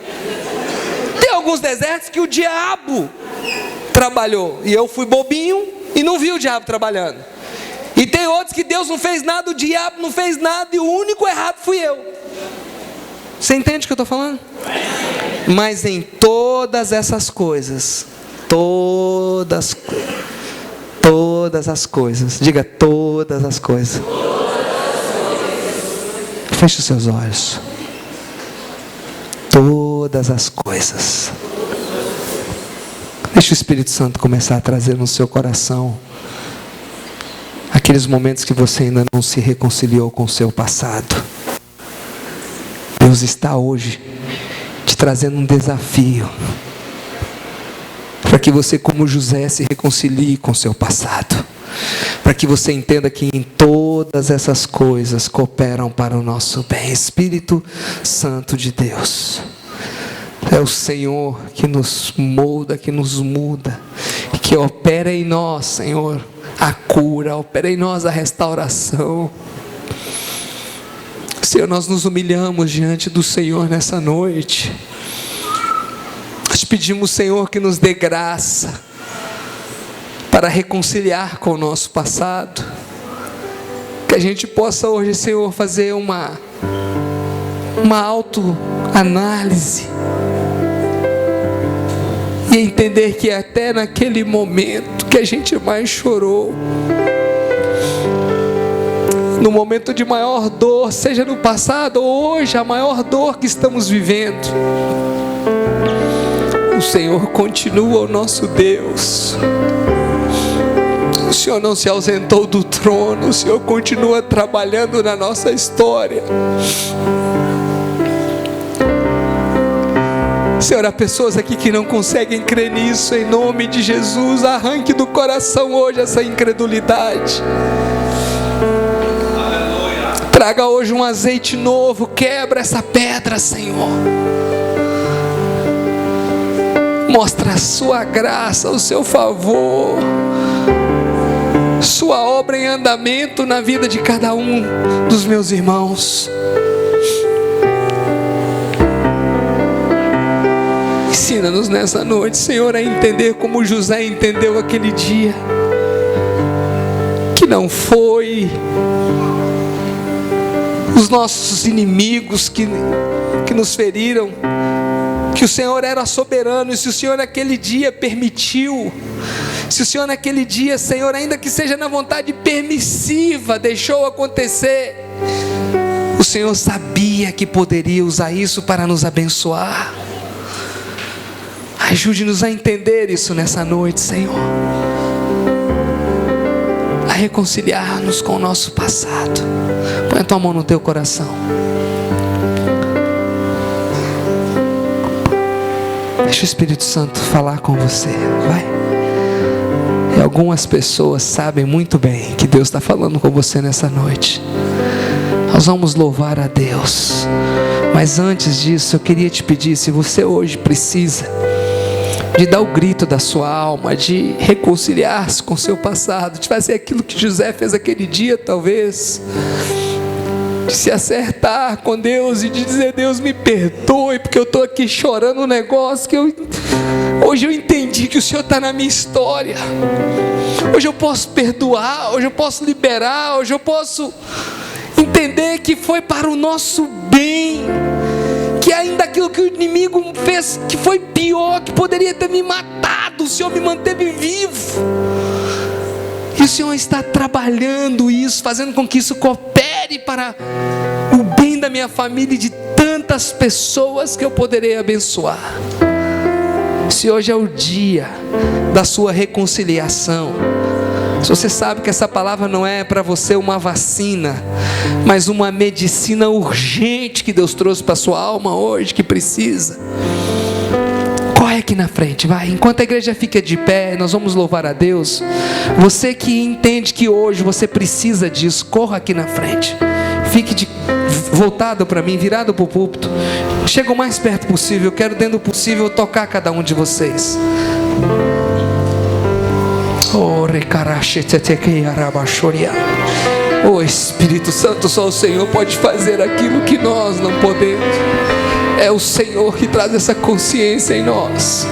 Tem alguns desertos que o diabo trabalhou. E eu fui bobinho e não vi o diabo trabalhando. E tem outros que Deus não fez nada, o diabo não fez nada, e o único errado fui eu. Você entende o que eu estou falando? Mas em todas essas coisas, todas as coisas, diga todas as coisas. Feche os seus olhos. Todas as coisas. Deixa o Espírito Santo começar a trazer no seu coração aqueles momentos que você ainda não se reconciliou com o seu passado. Deus está hoje te trazendo um desafio para que você, como José, se reconcilie com o seu passado, para que você entenda que em todas essas coisas cooperam para o nosso bem. Espírito Santo de Deus, é o Senhor que nos molda, que nos muda, que opera em nós, Senhor, a cura, opera em nós a restauração. Senhor, nós nos humilhamos diante do Senhor nessa noite. Nós pedimos, Senhor, que nos dê graça para reconciliar com o nosso passado. Que a gente possa hoje, Senhor, fazer uma autoanálise e entender que até naquele momento que a gente mais chorou, no momento de maior dor, seja no passado ou hoje, a maior dor que estamos vivendo, o Senhor continua o nosso Deus. O Senhor não se ausentou do trono, o Senhor continua trabalhando na nossa história. Senhor, há pessoas aqui que não conseguem crer nisso. Em nome de Jesus, arranque do coração hoje essa incredulidade. Traga hoje um azeite novo, quebra essa pedra, Senhor. Mostra a sua graça, o seu favor, sua obra em andamento na vida de cada um dos meus irmãos. Ensina-nos nessa noite, Senhor, a entender como José entendeu aquele dia, que não foi os nossos inimigos que nos feriram, que o Senhor era soberano. E se o Senhor naquele dia permitiu, se o Senhor naquele dia, Senhor, ainda que seja na vontade permissiva, deixou acontecer, o Senhor sabia que poderia usar isso para nos abençoar. Ajude-nos a entender isso nessa noite, Senhor, a reconciliar-nos com o nosso passado. Põe a tua mão no teu coração. Deixa o Espírito Santo falar com você, vai. E algumas pessoas sabem muito bem que Deus está falando com você nessa noite. Nós vamos louvar a Deus, mas antes disso eu queria te pedir, se você hoje precisa de dar o grito da sua alma, de reconciliar-se com o seu passado, de fazer aquilo que José fez aquele dia, talvez, de se acertar com Deus e de dizer: Deus, me perdoe, porque eu estou aqui chorando um negócio que hoje eu entendi que o Senhor está na minha história. Hoje eu posso perdoar, hoje eu posso liberar, hoje eu posso entender que foi para o nosso bem, que ainda aquilo que o inimigo fez, que foi pior, que poderia ter me matado, o Senhor me manteve vivo. E o Senhor está trabalhando isso, fazendo com que isso coopere para o bem da minha família e de tantas pessoas que eu poderei abençoar. Se hoje é o dia da sua reconciliação, se você sabe que essa palavra não é para você uma vacina, mas uma medicina urgente que Deus trouxe para a sua alma hoje, que precisa, corre aqui na frente, vai. Enquanto a igreja fica de pé, nós vamos louvar a Deus. Você que entende que hoje você precisa disso, corra aqui na frente. Fique voltado para mim, virado para o púlpito. Chega o mais perto possível. Eu quero, dentro do possível, tocar cada um de vocês. Oh Espírito Santo, só o Senhor pode fazer aquilo que nós não podemos. É o Senhor que traz essa consciência em nós.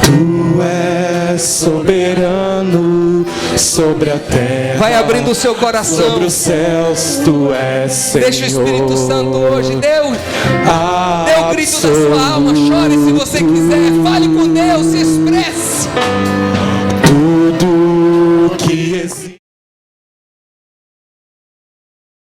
Tu és soberano sobre a terra. Vai abrindo o seu coração. Sobre os céus tu és Senhor. Deixa o Espírito Santo hoje. Dê o grito da sua alma. Chore se você quiser. Fale com Deus. Se expresse.